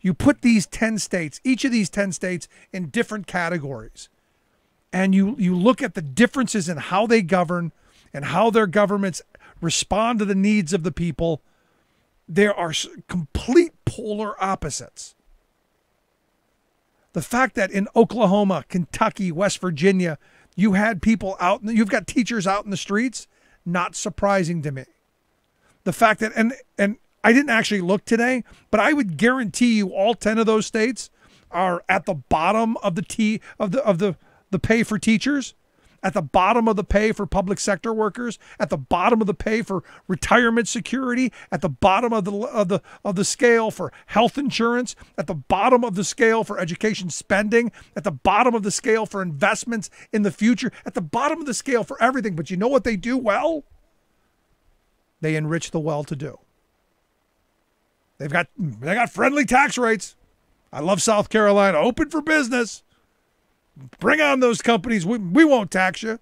you put these 10 states, each of these 10 states, in different categories. And you look at the differences in how they govern and how their governments respond to the needs of the people. There are complete polar opposites. The fact that in Oklahoma, Kentucky, West Virginia, you had people out, you've got teachers out in the streets, not surprising to me. The fact that, and I didn't actually look today, but I would guarantee you all 10 of those states are at the bottom of the pay for teachers, at the bottom of the pay for public sector workers, at the bottom of the pay for retirement security, at the bottom of the scale for health insurance, at the bottom of the scale for education spending, at the bottom of the scale for investments in the future, at the bottom of the scale for everything. But you know what they do well? They enrich the well-to-do. They got friendly tax rates. I love South Carolina. Open for business. Bring on those companies. We won't tax you.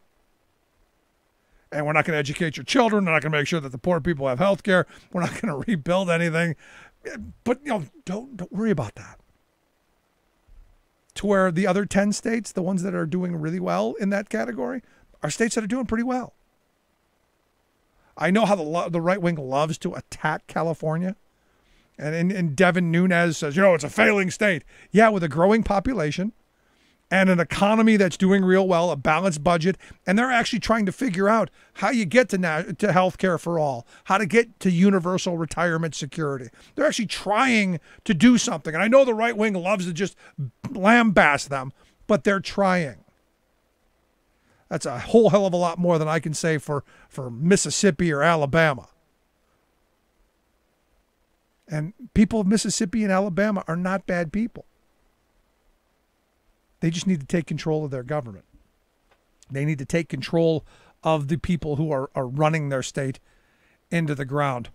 And we're not going to educate your children. We're not going to make sure that the poor people have health care. We're not going to rebuild anything. But, don't worry about that. To where the other 10 states, the ones that are doing really well in that category, are states that are doing pretty well. I know how the right wing loves to attack California. And Devin Nunes says, it's a failing state. Yeah, with a growing population and an economy that's doing real well, a balanced budget, and they're actually trying to figure out how you get to health care for all, how to get to universal retirement security. They're actually trying to do something. And I know the right wing loves to just lambaste them, but they're trying. That's a whole hell of a lot more than I can say for Mississippi or Alabama. And people of Mississippi and Alabama are not bad people. They just need to take control of their government. They need to take control of the people who are running their state into the ground.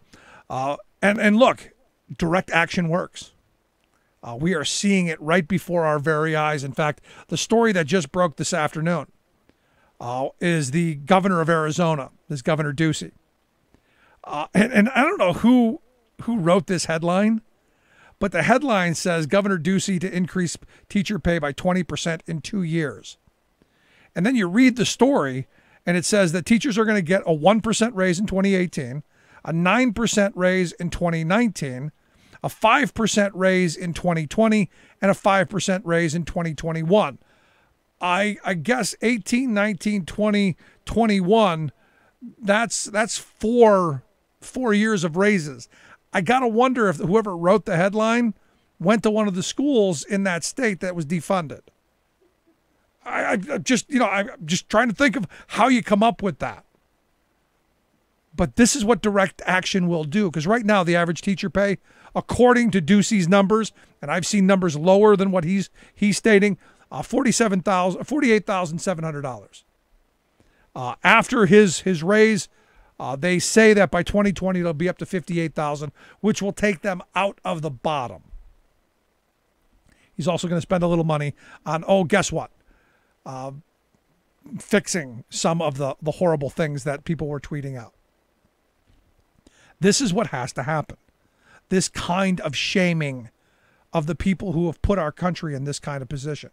And look, direct action works. We are seeing it right before our very eyes. In fact, the story that just broke this afternoon is the governor of Arizona, this Governor Ducey. And I don't know who wrote this headline, but the headline says Governor Ducey to increase teacher pay by 20% in 2 years. And then you read the story and it says that teachers are going to get a 1% raise in 2018, a 9% raise in 2019, a 5% raise in 2020, and a 5% raise in 2021. I guess 18, 19, 20, 21, that's four years of raises. I got to wonder if whoever wrote the headline went to one of the schools in that state that was defunded. I'm just trying to think of how you come up with that. But this is what direct action will do. Because right now, the average teacher pay, according to Ducey's numbers, and I've seen numbers lower than what he's stating, $48,700. After his raise, they say that by 2020 it'll be up to $58,000, which will take them out of the bottom. He's also going to spend a little money on, guess what? Fixing some of the horrible things that people were tweeting out. This is what has to happen. This kind of shaming of the people who have put our country in this kind of position.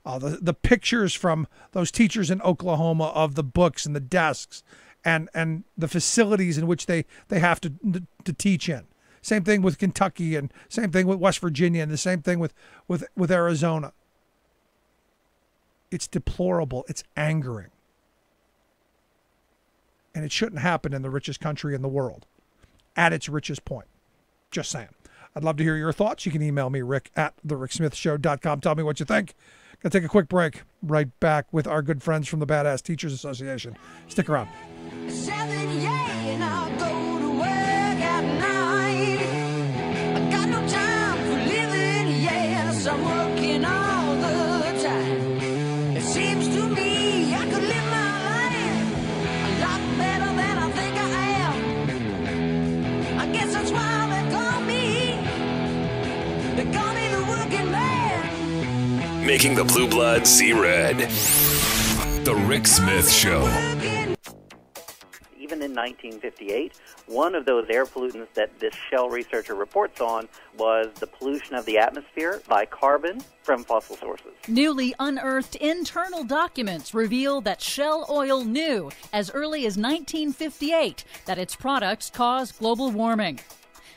The pictures from those teachers in Oklahoma of the books and the desks and the facilities in which they have to teach in. Same thing with Kentucky, and same thing with West Virginia, and the same thing with Arizona. It's deplorable. It's angering. And it shouldn't happen in the richest country in the world at its richest point. Just saying. I'd love to hear your thoughts. You can email me, rick@thericksmithshow.com. Tell me what you think. Gonna take a quick break. Right back with our good friends from the Badass Teachers Association. Stick around.
7, yeah, and I'll go to work at 9. I got no time for living, yes, I'm working all the time. It seems to me I could live my life a lot better than I think I am. I guess that's why they call me the working man.
Making the blue blood see red. The Rick Smith Show.
Even in 1958, one of those air pollutants that this Shell researcher reports on was the pollution of the atmosphere by carbon from fossil sources.
Newly unearthed internal documents reveal that Shell Oil knew as early as 1958 that its products cause global warming.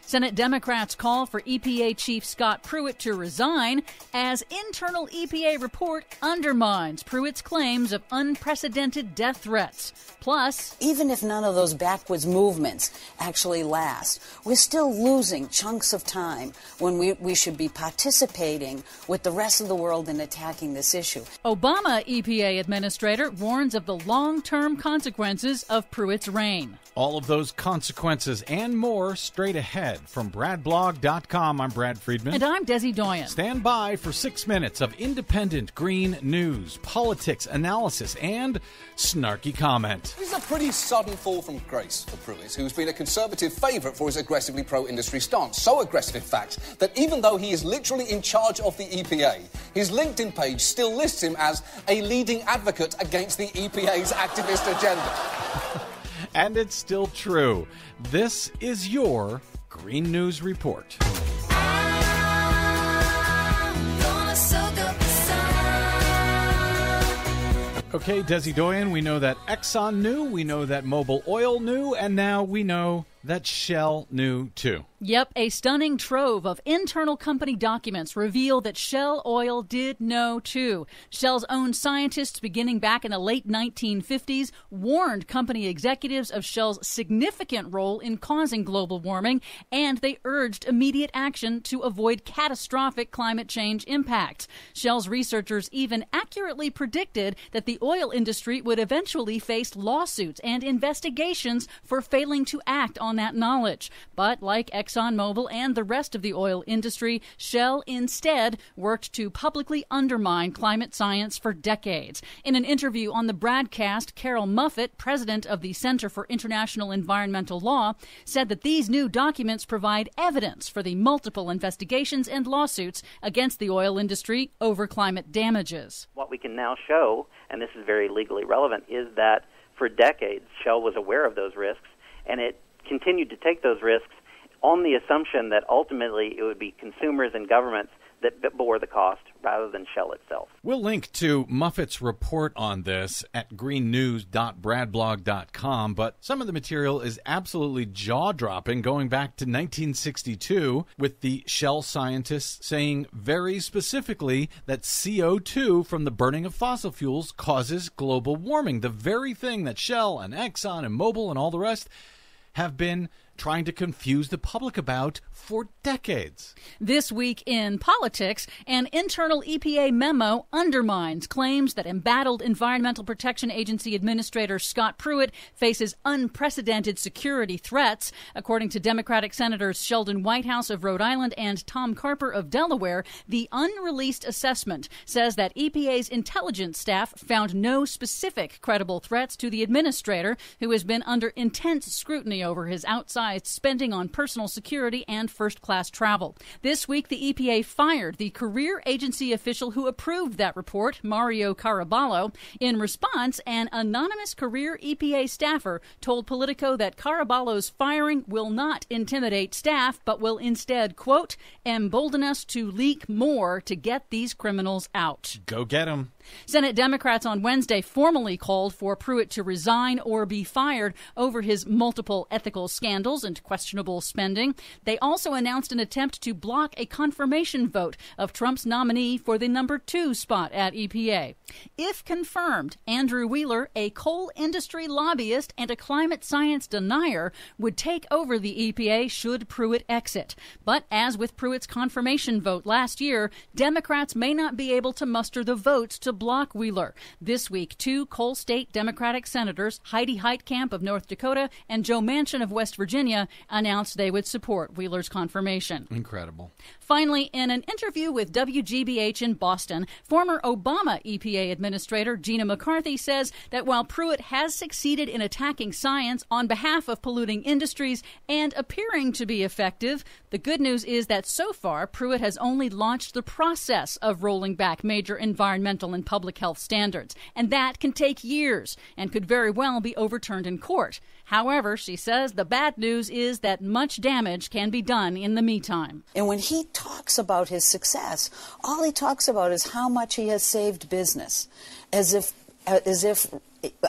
Senate Democrats call for EPA Chief Scott Pruitt to resign as internal EPA report undermines Pruitt's claims of unprecedented death threats. Plus,
even if none of those backwards movements actually last, we're still losing chunks of time when we should be participating with the rest of the world in attacking this issue.
Obama EPA administrator warns of the long-term consequences of Pruitt's reign.
All of those consequences and more straight ahead. From BradBlog.com, I'm Brad Friedman.
And I'm Desi Doyen.
Stand by for 6 minutes of independent green news, politics, analysis, and snarky comment.
This is a pretty sudden fall from grace for Pruitt, who's been a Conservative favourite for his aggressively pro-industry stance. So aggressive, in fact, that even though he is literally in charge of the EPA, his LinkedIn page still lists him as a leading advocate against the EPA's activist agenda.
And it's still true. This is your Green News Report. Okay, Desi Doyen, we know that Exxon knew, we know that Mobil Oil knew, and now we know that Shell knew too.
Yep, a stunning trove of internal company documents reveal that Shell Oil did know too. Shell's own scientists, beginning back in the late 1950s, warned company executives of Shell's significant role in causing global warming, and they urged immediate action to avoid catastrophic climate change impacts. Shell's researchers even accurately predicted that the oil industry would eventually face lawsuits and investigations for failing to act on that knowledge. But like ExxonMobil and the rest of the oil industry, Shell instead worked to publicly undermine climate science for decades. In an interview on the broadcast, Carol Muffett, president of the Center for International Environmental Law, said that these new documents provide evidence for the multiple investigations and lawsuits against the oil industry over climate damages.
What we can now show, and this is very legally relevant, is that for decades Shell was aware of those risks, and it continued to take those risks on the assumption that ultimately it would be consumers and governments that bore the cost rather than Shell itself.
We'll link to Muffett's report on this at greennews.bradblog.com, but some of the material is absolutely jaw-dropping, going back to 1962, with the Shell scientists saying very specifically that CO2 from the burning of fossil fuels causes global warming, the very thing that Shell and Exxon and Mobil and all the rest have been trying to confuse the public about for decades.
This week in politics, an internal EPA memo undermines claims that embattled Environmental Protection Agency Administrator Scott Pruitt faces unprecedented security threats. According to Democratic Senators Sheldon Whitehouse of Rhode Island and Tom Carper of Delaware, the unreleased assessment says that EPA's intelligence staff found no specific credible threats to the administrator, who has been under intense scrutiny over his outside spending on personal security and first-class travel. This week, the EPA fired the career agency official who approved that report, Mario Caraballo. In response, an anonymous career EPA staffer told Politico that Caraballo's firing will not intimidate staff, but will instead, quote, embolden us to leak more to get these criminals out.
Go get them.
Senate Democrats on Wednesday formally called for Pruitt to resign or be fired over his multiple ethical scandals and questionable spending. They also announced an attempt to block a confirmation vote of Trump's nominee for the number 2 spot at EPA. If confirmed, Andrew Wheeler, a coal industry lobbyist and a climate science denier, would take over the EPA should Pruitt exit. But as with Pruitt's confirmation vote last year, Democrats may not be able to muster the votes to block Wheeler. This week, 2 coal state Democratic senators, Heidi Heitkamp of North Dakota and Joe Manchin of West Virginia, announced they would support Wheeler's confirmation.
Incredible.
Finally, in an interview with WGBH in Boston, former Obama EPA Administrator Gina McCarthy says that while Pruitt has succeeded in attacking science on behalf of polluting industries and appearing to be effective, the good news is that so far Pruitt has only launched the process of rolling back major environmental and public health standards, and that can take years and could very well be overturned in court. However, she says the bad news is that much damage can be done in the meantime.
And when he talks about his success, all he talks about is how much he has saved business, as if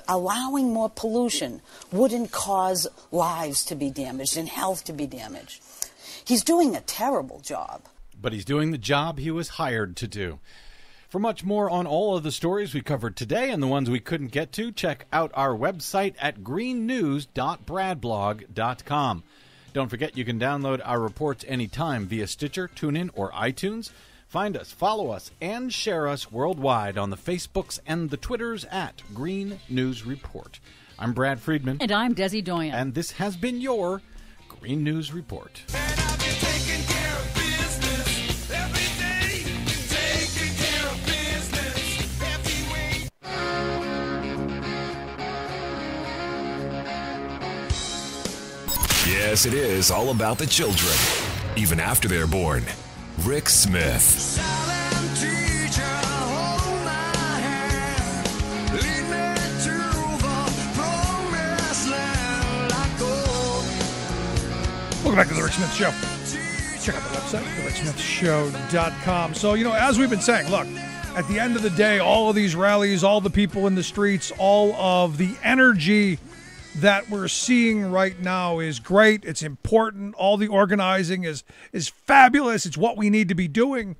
allowing more pollution wouldn't cause lives to be damaged and health to be damaged. He's doing a terrible job.
But he's doing the job he was hired to do. For much more on all of the stories we covered today and the ones we couldn't get to, check out our website at greennews.bradblog.com. Don't forget you can download our reports anytime via Stitcher, TuneIn, or iTunes. Find us, follow us, and share us worldwide on the Facebooks and the Twitters at Green News Report. I'm Brad Friedman.
And I'm Desi Doyen.
And this has been your Green News Report.
Yes, it is all about the children, even after they're born. Rick Smith.
Welcome back to the Rick Smith Show. Check out the website, thericksmithshow.com. So, as we've been saying, look, at the end of the day, all of these rallies, all the people in the streets, all of the energy that we're seeing right now is great. It's important. All the organizing is fabulous. It's what we need to be doing.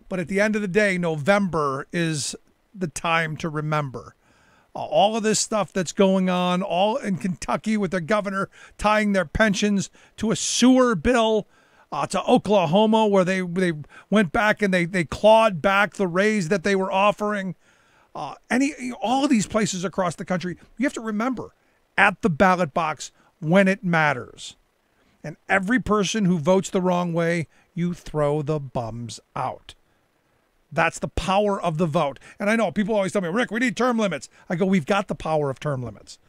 But at the end of the day, November is the time to remember. All of this stuff that's going on, all in Kentucky with their governor tying their pensions to a sewer bill, to Oklahoma where they went back and they clawed back the raise that they were offering. All of these places across the country, you have to remember, at the ballot box when it matters. And every person who votes the wrong way, you throw the bums out. That's the power of the vote. And I know people always tell me, Rick, we need term limits. I go, we've got the power of term limits.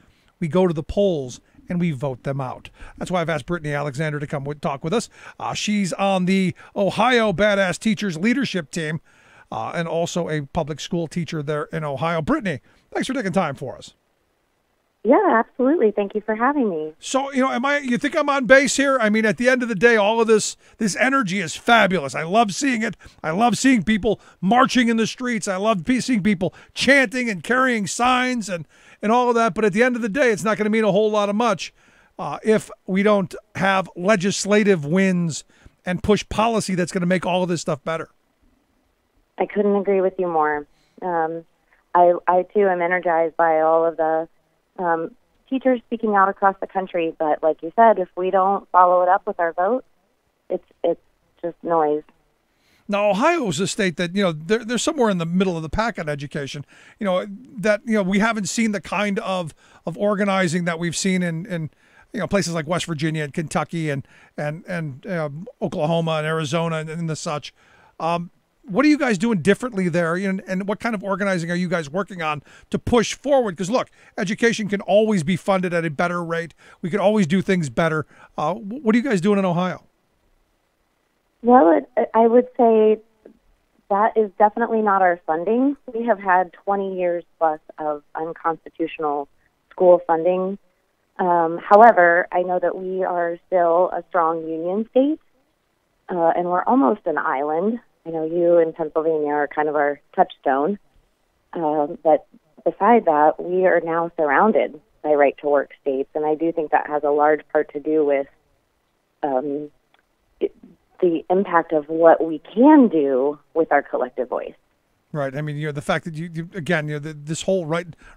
We go to the polls and we vote them out. That's why I've asked Brittany Alexander to come talk with us. She's on the Ohio Badass Teachers Leadership Team and also a public school teacher there in Ohio. Brittany, thanks for taking time for us.
Yeah, absolutely. Thank you for having me.
So, you think I'm on base here? I mean, at the end of the day, all of this energy is fabulous. I love seeing it. I love seeing people marching in the streets. I love seeing people chanting and carrying signs and all of that. But at the end of the day, it's not going to mean a whole lot of much if we don't have legislative wins and push policy that's going to make all of this stuff better.
I couldn't agree with you more. I too am energized by all of the teachers speaking out across the country, but like you said, if we don't follow it up with our vote, it's just noise.
Now, Ohio is a state that, they're somewhere in the middle of the pack on education, we haven't seen the kind of organizing that we've seen in places like West Virginia and Kentucky and Oklahoma and Arizona and the such. What are you guys doing differently there, and what kind of organizing are you guys working on to push forward? Because, look, education can always be funded at a better rate. We can always do things better. What are you guys doing in Ohio?
Well, I would say that is definitely not our funding. We have had 20 years plus of unconstitutional school funding. However, I know that we are still a strong union state, and we're almost an island. I know you in Pennsylvania are kind of our touchstone. But beside that, we are now surrounded by right-to-work states, and I do think that has a large part to do with the impact of what we can do with our collective voice.
Right. I mean, the fact that this whole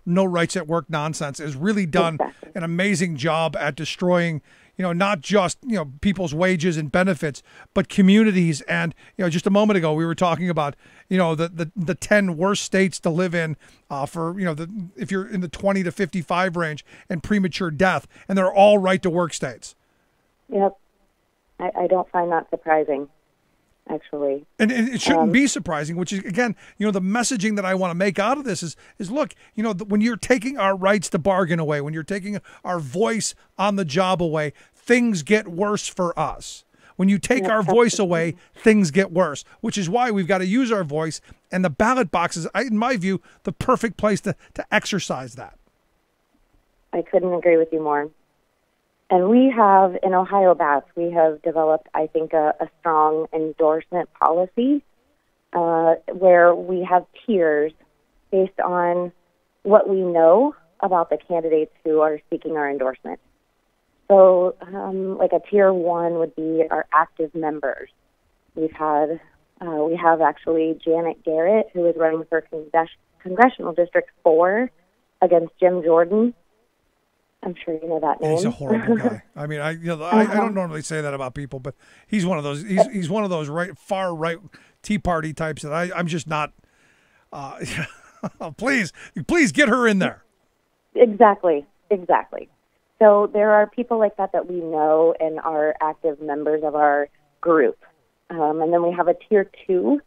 no rights at work nonsense has really done an amazing job at destroying, not just, people's wages and benefits, but communities. And, just a moment ago, we were talking about, the 10 worst states to live in for, if you're in the 20 to 55 range and premature death, and they're all right to work states.
Yep. I don't find that surprising, actually.
And it shouldn't be surprising, which is, again, the messaging that I want to make out of this is look, when you're taking our rights to bargain away, when you're taking our voice on the job away, things get worse for us. When you take our voice away, things get worse, which is why we've got to use our voice. And the ballot box is, in my view, the perfect place to exercise that.
I couldn't agree with you more. And we have, in Ohio Bats, we have developed, I think, a strong endorsement policy where we have tiers based on what we know about the candidates who are seeking our endorsement. So, like a tier 1 would be our active members. We have actually Janet Garrett, who is running for Congressional District 4 against Jim Jordan. I'm sure you know that name.
He's a horrible guy. I mean, I don't normally say that about people, but he's one of those. He's one of those far right Tea Party types that I'm just not. Please get her in there.
Exactly. So there are people like that we know and are active members of our group. And then we have a tier 2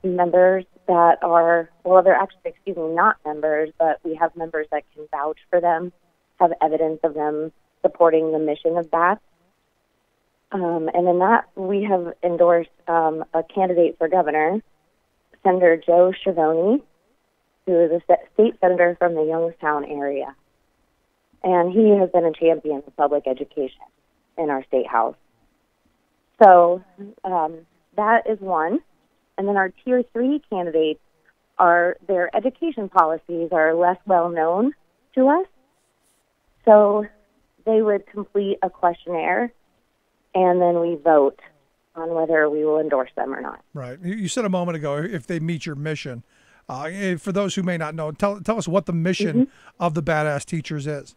members that are, well, they're actually, not members, but we have members that can vouch for them, have evidence of them supporting the mission of BATS. And in that, we have endorsed a candidate for governor, Senator Joe Schiavone, who is a state senator from the Youngstown area. And he has been a champion of public education in our state house. So that is one. And then our tier 3 candidates their education policies are less well known to us. So they would complete a questionnaire, and then we vote on whether we will endorse them or not.
Right. You said a moment ago, if they meet your mission. For those who may not know, tell us what the mission of the Badass Teachers is.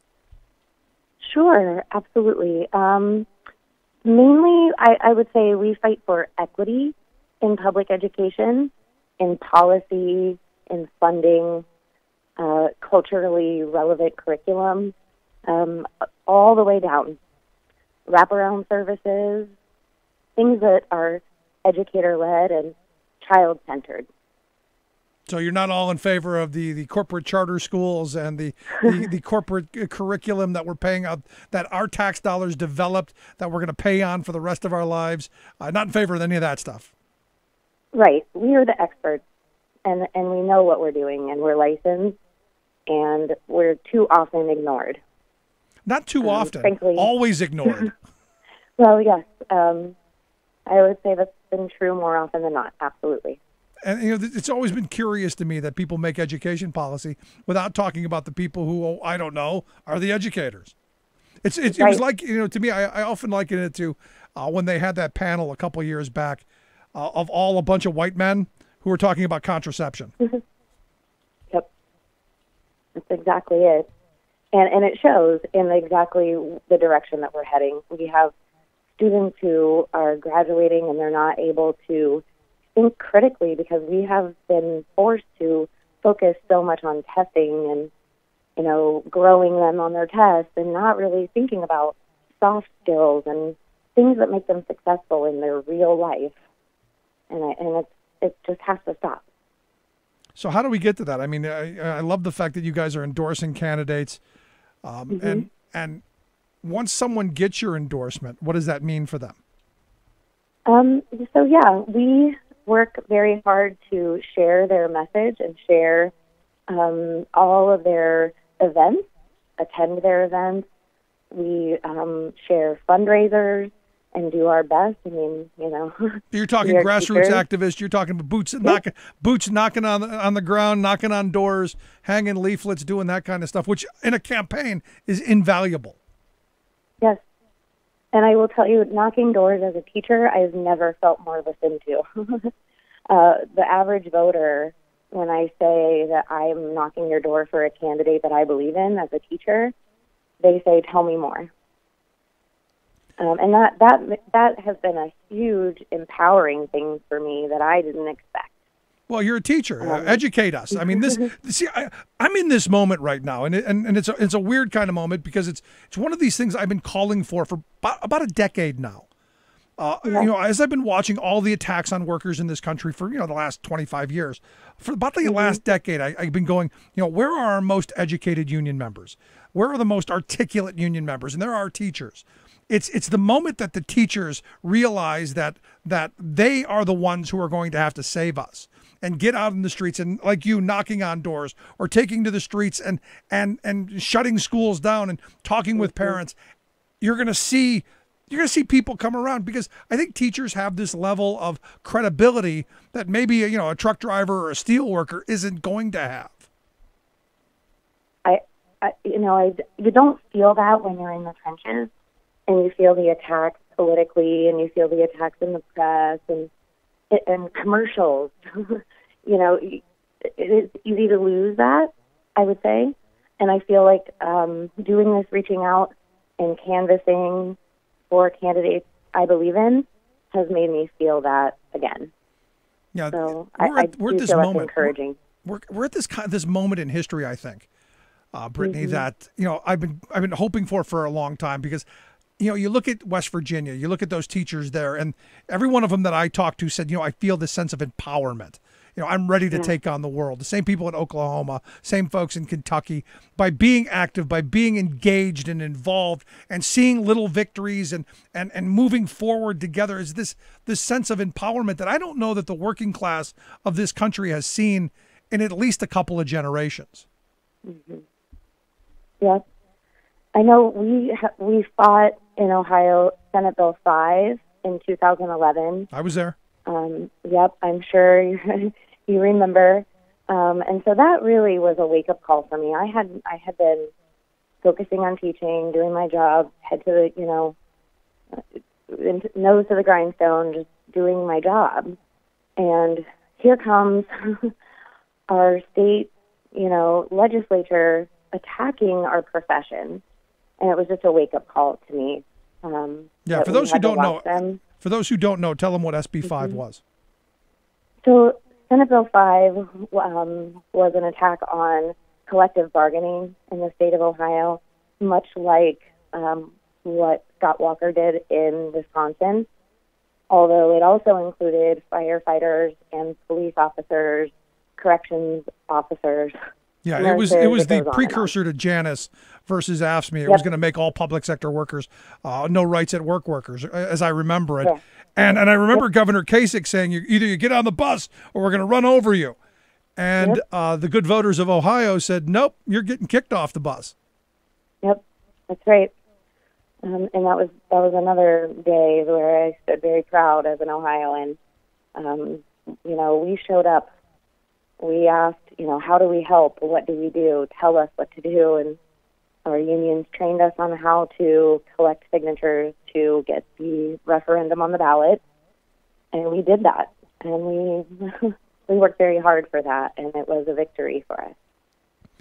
Sure, absolutely. Mainly, I would say we fight for equity in public education, in policy, in funding, culturally relevant curriculum, all the way down. Wraparound services, things that are educator-led and child-centered.
So you're not all in favor of the corporate charter schools and the corporate curriculum that we're paying out, that our tax dollars developed, that we're going to pay on for the rest of our lives. Not in favor of any of that stuff.
Right. We are the experts, and we know what we're doing, and we're licensed, and we're too often ignored.
Not too often.
Frankly,
always ignored.
Well, yes. I would say that's been true more often than not. Absolutely.
And it's always been curious to me that people make education policy without talking about the people who, I don't know, are the educators. It was like, to me, I often liken it to when they had that panel a couple years back of a bunch of white men who were talking about contraception.
Yep. That's exactly it. And it shows in exactly the direction that we're heading. We have students who are graduating and they're not able to think critically because we have been forced to focus so much on testing and, growing them on their tests and not really thinking about soft skills and things that make them successful in their real life. And it just has to stop.
So how do we get to that? I mean, I love the fact that you guys are endorsing candidates. And once someone gets your endorsement, what does that mean for them?
We work very hard to share their message and share all of their events, attend their events. We share fundraisers and do our best. I mean,
You're talking grassroots activists. You're talking boots knocking on the ground, knocking on doors, hanging leaflets, doing that kind of stuff, which in a campaign is invaluable.
Yes. And I will tell you, knocking doors as a teacher, I've never felt more listened to. The average voter, when I say that I'm knocking your door for a candidate that I believe in as a teacher, they say, tell me more. And that has been a huge empowering thing for me that I didn't expect.
Well, you're a teacher. Educate us. I mean, I'm in this moment right now, and it's a weird kind of moment because it's one of these things I've been calling for about a decade now. As I've been watching all the attacks on workers in this country for the last 25 years, for about the last decade, I've been going, where are our most educated union members? Where are the most articulate union members? And there are teachers. It's the moment that the teachers realize that they are the ones who are going to have to save us and get out in the streets and, like you, knocking on doors or taking to the streets and shutting schools down and talking with parents. You're going to see people come around because I think teachers have this level of credibility that maybe a truck driver or a steel worker isn't going to have.
you don't feel that when you're in the trenches, and you feel the attacks politically, and you feel the attacks in the press and commercials. It is easy to lose that, I would say. And I feel like doing this, reaching out and canvassing for candidates I believe in, has made me feel that again.
Yeah,
so
we're at
do
this
feel
moment.
That's encouraging.
We're at this moment in history, I think, Brittany, that I've been hoping for a long time, because you look at West Virginia, you look at those teachers there, and every one of them that I talked to said, I feel this sense of empowerment. I'm ready to take on the world. The same people in Oklahoma, same folks in Kentucky, by being active, by being engaged and involved, and seeing little victories and moving forward together, is this sense of empowerment that I don't know that the working class of this country has seen in at least a couple of generations.
Mm-hmm. Yes. I know we fought in Ohio Senate Bill 5 in 2011.
I was there.
Yep, I'm sure you remember. And so that really was a wake-up call for me. I had been focusing on teaching, doing my job, head to the, nose to the grindstone, just doing my job. And here comes our state, legislature attacking our profession. And it was just a wake-up call to me.
For those who don't know, tell them what SB 5 was.
So Senate Bill 5 was an attack on collective bargaining in the state of Ohio, much like what Scott Walker did in Wisconsin, although it also included firefighters and police officers, corrections officers.
Yeah, it was the precursor to Janus versus AFSCME. It was going to make all public sector workers no rights at work workers, as I remember it. Yeah. And I remember Governor Kasich saying, either you get on the bus or we're going to run over you. And the good voters of Ohio said, nope, you're getting kicked off the bus.
Yep, that's right. And that was another day where I stood very proud as an Ohioan. We showed up. We asked, how do we help? What do we do? Tell us what to do. And our unions trained us on how to collect signatures to get the referendum on the ballot. And we did that. And we worked very hard for that, and it was a victory for us.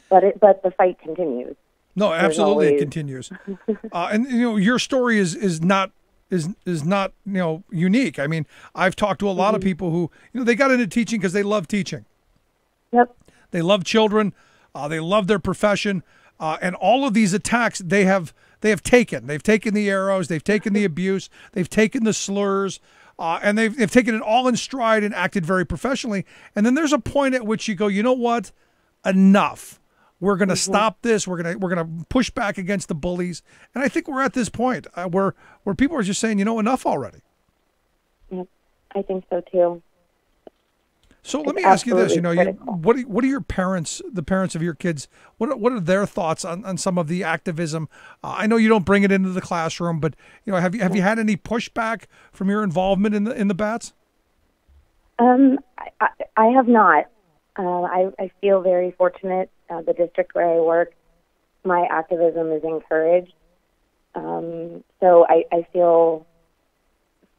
But the fight continues.
No, absolutely, it continues. And your story is not unique. I mean, I've talked to a lot of people who they got into teaching because they love teaching.
Yep.
They love children. They love their profession. And all of these attacks they have taken. They've taken the arrows. They've taken the abuse. They've taken the slurs. And they've taken it all in stride and acted very professionally. And then there's a point at which you go, you know what? Enough. We're going to stop this. We're going to push back against the bullies. And I think we're at this point where people are just saying, enough already.
Yep, I think so too.
So let me ask you this, what are your parents, the parents of your kids, what are their thoughts on some of the activism? I know you don't bring it into the classroom, but have you had any pushback from your involvement in the Bats?
I have not. I feel very fortunate. The district where I work, my activism is encouraged. So I feel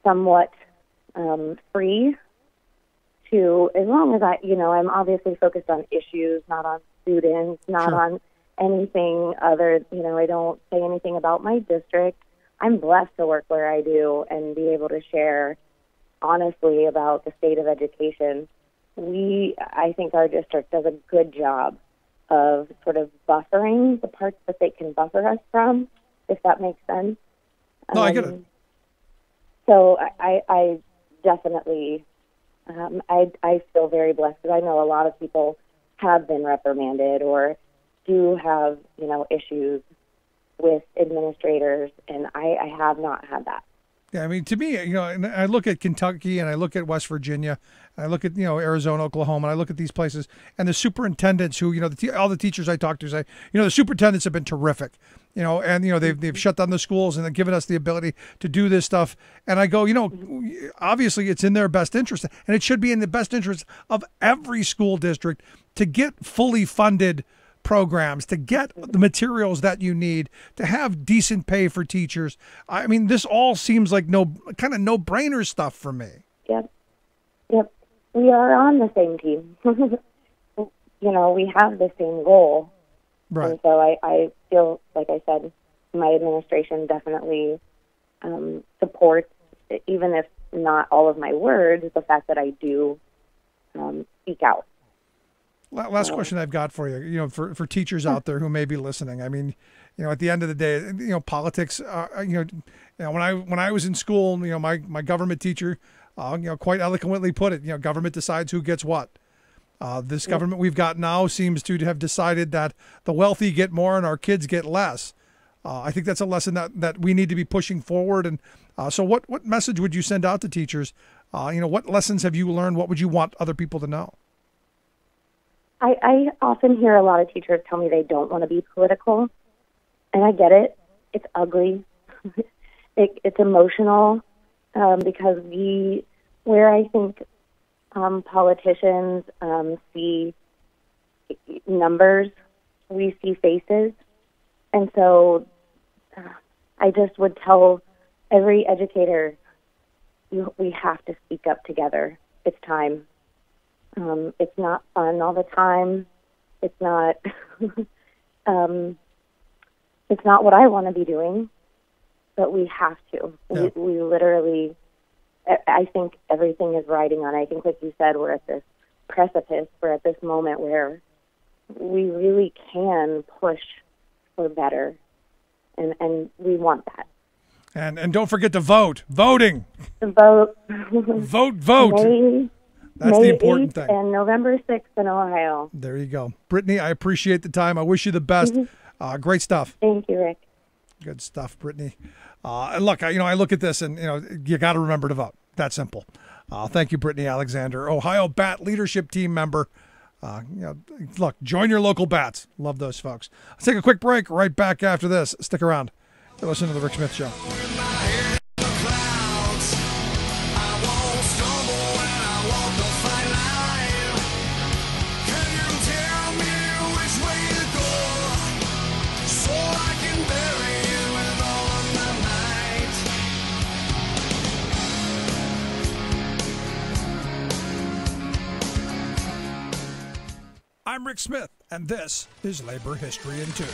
somewhat free to, as long as I'm obviously focused on issues, not on students, not on anything other, I don't say anything about my district. I'm blessed to work where I do and be able to share honestly about the state of education. I think our district does a good job of sort of buffering the parts that they can buffer us from, if that makes sense.
No, I get it.
So I definitely, I feel very blessed because I know a lot of people have been reprimanded or do have, issues with administrators, and I have not had that.
Yeah, I mean, to me, and I look at Kentucky and I look at West Virginia, and I look at, Arizona, Oklahoma, and I look at these places, and the superintendents who, all the teachers I talk to say, the superintendents have been terrific, and, they've shut down the schools and they've given us the ability to do this stuff. And I go, obviously it's in their best interest, and it should be in the best interest of every school district to get fully funded programs, to get the materials that you need, to have decent pay for teachers. I mean, this all seems like no-brainer stuff for me.
Yep. We are on the same team. We have the same goal.
Right.
And so I feel, like I said, my administration definitely supports, even if not all of my words, the fact that I do speak out.
Last question I've got for you, for teachers out there who may be listening. I mean, at the end of the day, politics, when I was in school, my government teacher, quite eloquently put it, government decides who gets what. This government we've got now seems to have decided that the wealthy get more and our kids get less. I think that's a lesson that we need to be pushing forward. And so what message would you send out to teachers? What lessons have you learned? What would you want other people to know?
I often hear a lot of teachers tell me they don't want to be political, and I get it. It's ugly. It's emotional because where I think politicians see numbers, we see faces. And so I just would tell every educator, we have to speak up together. It's time. It's not fun all the time. It's not it's not what I want to be doing, but we have to. Yeah. We literally, I think everything is riding on. I think, like you said, we're at this precipice. We're at this moment where we really can push for better, and we want that.
And don't forget to vote. Voting.
Vote.
Vote. That's the important thing.
And November 6th in Ohio.
There you go. Brittany, I appreciate the time. I wish you the best. Great stuff.
Thank you, Rick.
Good stuff, Brittany. And look, I look at this and, you got to remember to vote. That simple. Thank you, Brittany Alexander, Ohio Bat Leadership Team member. Look, join your local bats. Love those folks. Let's take a quick break. Right back after this. Stick around. You're listening to The Rick Smith Show. I'm Rick Smith, and this is Labor History in 2.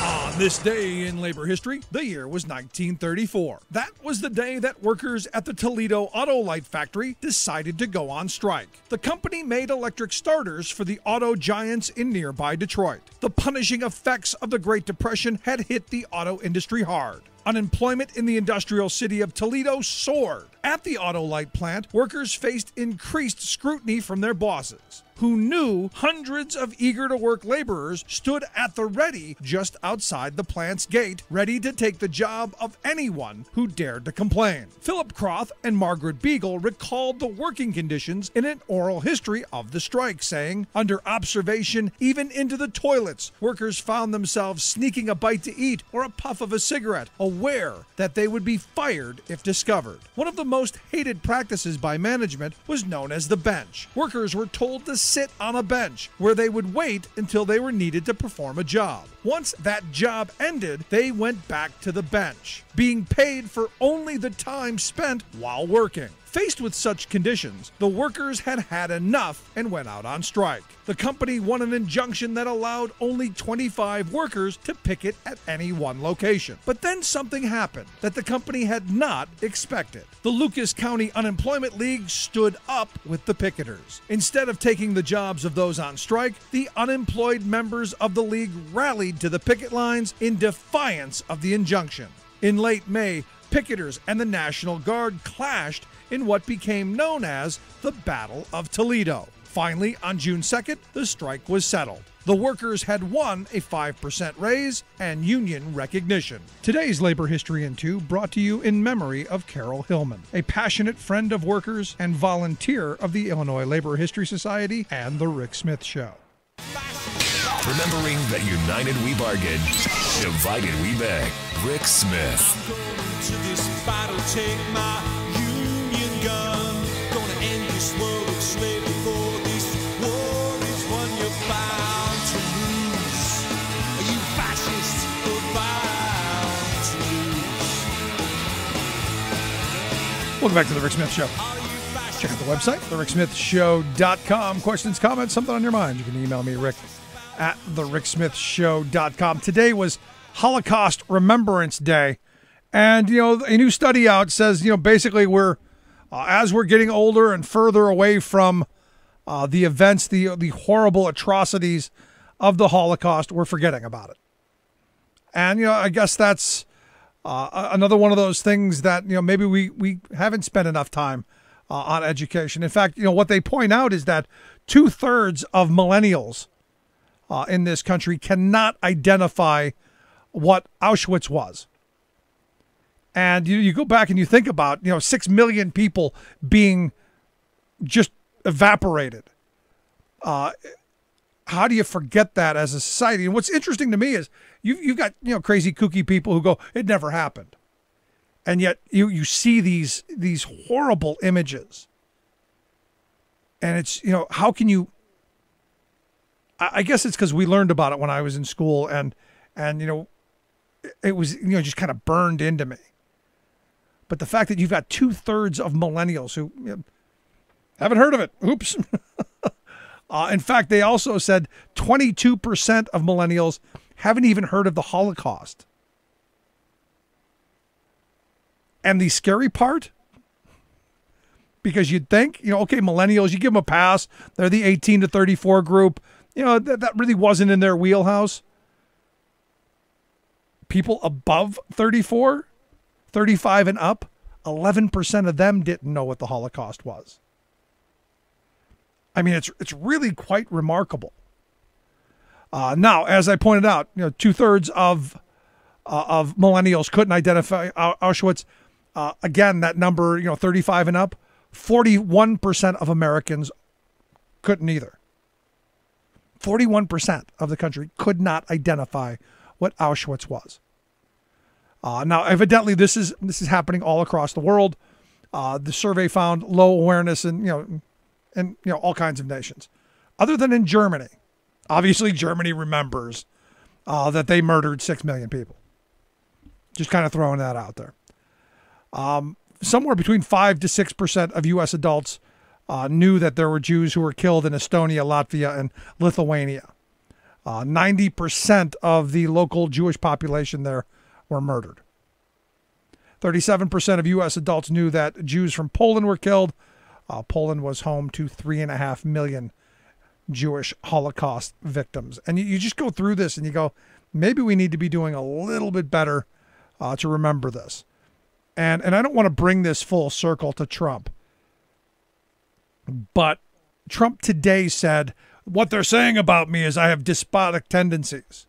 On this day in labor history, the year was 1934. That was the day that workers at the Toledo Auto Light Factory decided to go on strike. The company made electric starters for the auto giants in nearby Detroit. The punishing effects of the Great Depression had hit the auto industry hard. Unemployment in the industrial city of Toledo soared. At the auto light plant, workers faced increased scrutiny from their bosses, who knew hundreds of eager-to-work laborers stood at the ready just outside the plant's gate, ready to take the job of anyone who dared to complain. Philip Croth and Margaret Beagle recalled the working conditions in an oral history of the strike, saying, "Under observation, even into the toilets, workers found themselves sneaking a bite to eat or a puff of a cigarette, aware that they would be fired if discovered." One of the most hated practices by management was known as the bench. Workers were told to sit on a bench where they would wait until they were needed to perform a job. Once that job ended, they went back to the bench, being paid for only the time spent while working. Faced with such conditions, the workers had had enough and went out on strike. The company won an injunction that allowed only 25 workers to picket at any one location. But then something happened that the company had not expected. The Lucas County Unemployment League stood up with the picketers. Instead of taking the jobs of those on strike, the unemployed members of the league rallied to the picket lines in defiance of the injunction. In late May, picketers and the National Guard clashed in what became known as the Battle of Toledo. Finally, on June 2nd, the strike was settled. The workers had won a 5% raise and union recognition. Today's Labor History in 2 brought to you in memory of Carol Hillman, a passionate friend of workers and volunteer of the Illinois Labor History Society and The Rick Smith Show.
Remembering that united we bargain, divided we beg. Rick Smith.
To this battle, take my union gun. Gonna end this world of slavery, for this war is one you're bound to lose.
Welcome back to the Rick Smith Show. Check out the website, thericksmithshow.com. Questions, comments, something on your mind. You can email me, Rick, at thericksmithshow.com. Today was Holocaust Remembrance Day. And, a new study out says, basically we're, as we're getting older and further away from the events, the horrible atrocities of the Holocaust, we're forgetting about it. And, I guess that's another one of those things that, maybe we haven't spent enough time on education. In fact, what they point out is that 2/3 of millennials in this country cannot identify what Auschwitz was. And you go back and you think about, 6 million people being just evaporated. How do you forget that as a society? And what's interesting to me is you've got, crazy kooky people who go, it never happened. And yet you see these horrible images. And it's, how can you, I guess it's because we learned about it when I was in school and it was, just kind of burned into me. But the fact that you've got 2/3 of millennials who haven't heard of it. Oops. In fact, they also said 22% of millennials haven't even heard of the Holocaust. And the scary part, because you'd think, okay, millennials, you give them a pass. They're the 18 to 34 group. That really wasn't in their wheelhouse. People above 34, 35 and up, 11% of them didn't know what the Holocaust was. I mean, it's really quite remarkable. Now, as I pointed out, 2/3 of millennials couldn't identify Auschwitz. Again, that number, 35 and up, 41% of Americans couldn't either. 41% of the country could not identify what Auschwitz was. Now, evidently, this is happening all across the world. The survey found low awareness in all kinds of nations, other than in Germany. Obviously, Germany remembers that they murdered 6 million people. Just kind of throwing that out there. Somewhere between 5 to 6% of U.S. adults knew that there were Jews who were killed in Estonia, Latvia, and Lithuania. 90% of the local Jewish population there were murdered. 37% of U.S. adults knew that Jews from Poland were killed. Poland was home to 3.5 million Jewish Holocaust victims. And you just go through this and you go, maybe we need to be doing a little bit better to remember this. And I don't want to bring this full circle to Trump. But Trump today said, what they're saying about me is I have despotic tendencies.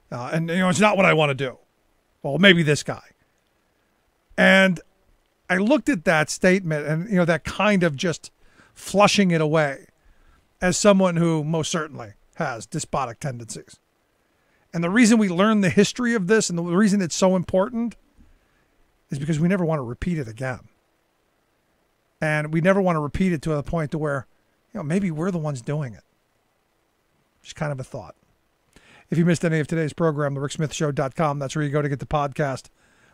And, it's not what I want to do. Well, maybe this guy. And I looked at that statement and, that kind of just flushing it away as someone who most certainly has despotic tendencies. And the reason we learn the history of this and the reason it's so important is because we never want to repeat it again. And we never want to repeat it to the point to where, maybe we're the ones doing it. Just kind of a thought. If you missed any of today's program, thericksmithshow.com, that's where you go to get the podcast.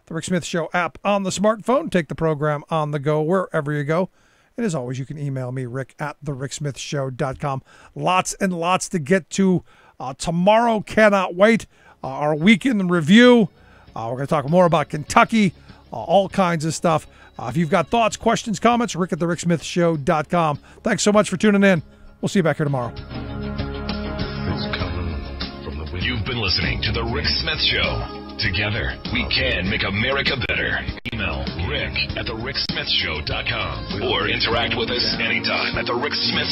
The Rick Smith Show app on the smartphone. Take the program on the go wherever you go. And as always, you can email me, Rick, at thericksmithshow.com. Lots and lots to get to tomorrow. Cannot wait. Our weekend in review. We're going to talk more about Kentucky, all kinds of stuff. If you've got thoughts, questions, comments, Rick at thericksmithshow.com. Thanks so much for tuning in. We'll see you back here tomorrow.
You've been listening to The Rick Smith Show. Together, we can make America better. Email Rick at thericksmithshow.com or interact with us anytime at The Rick Smith Show.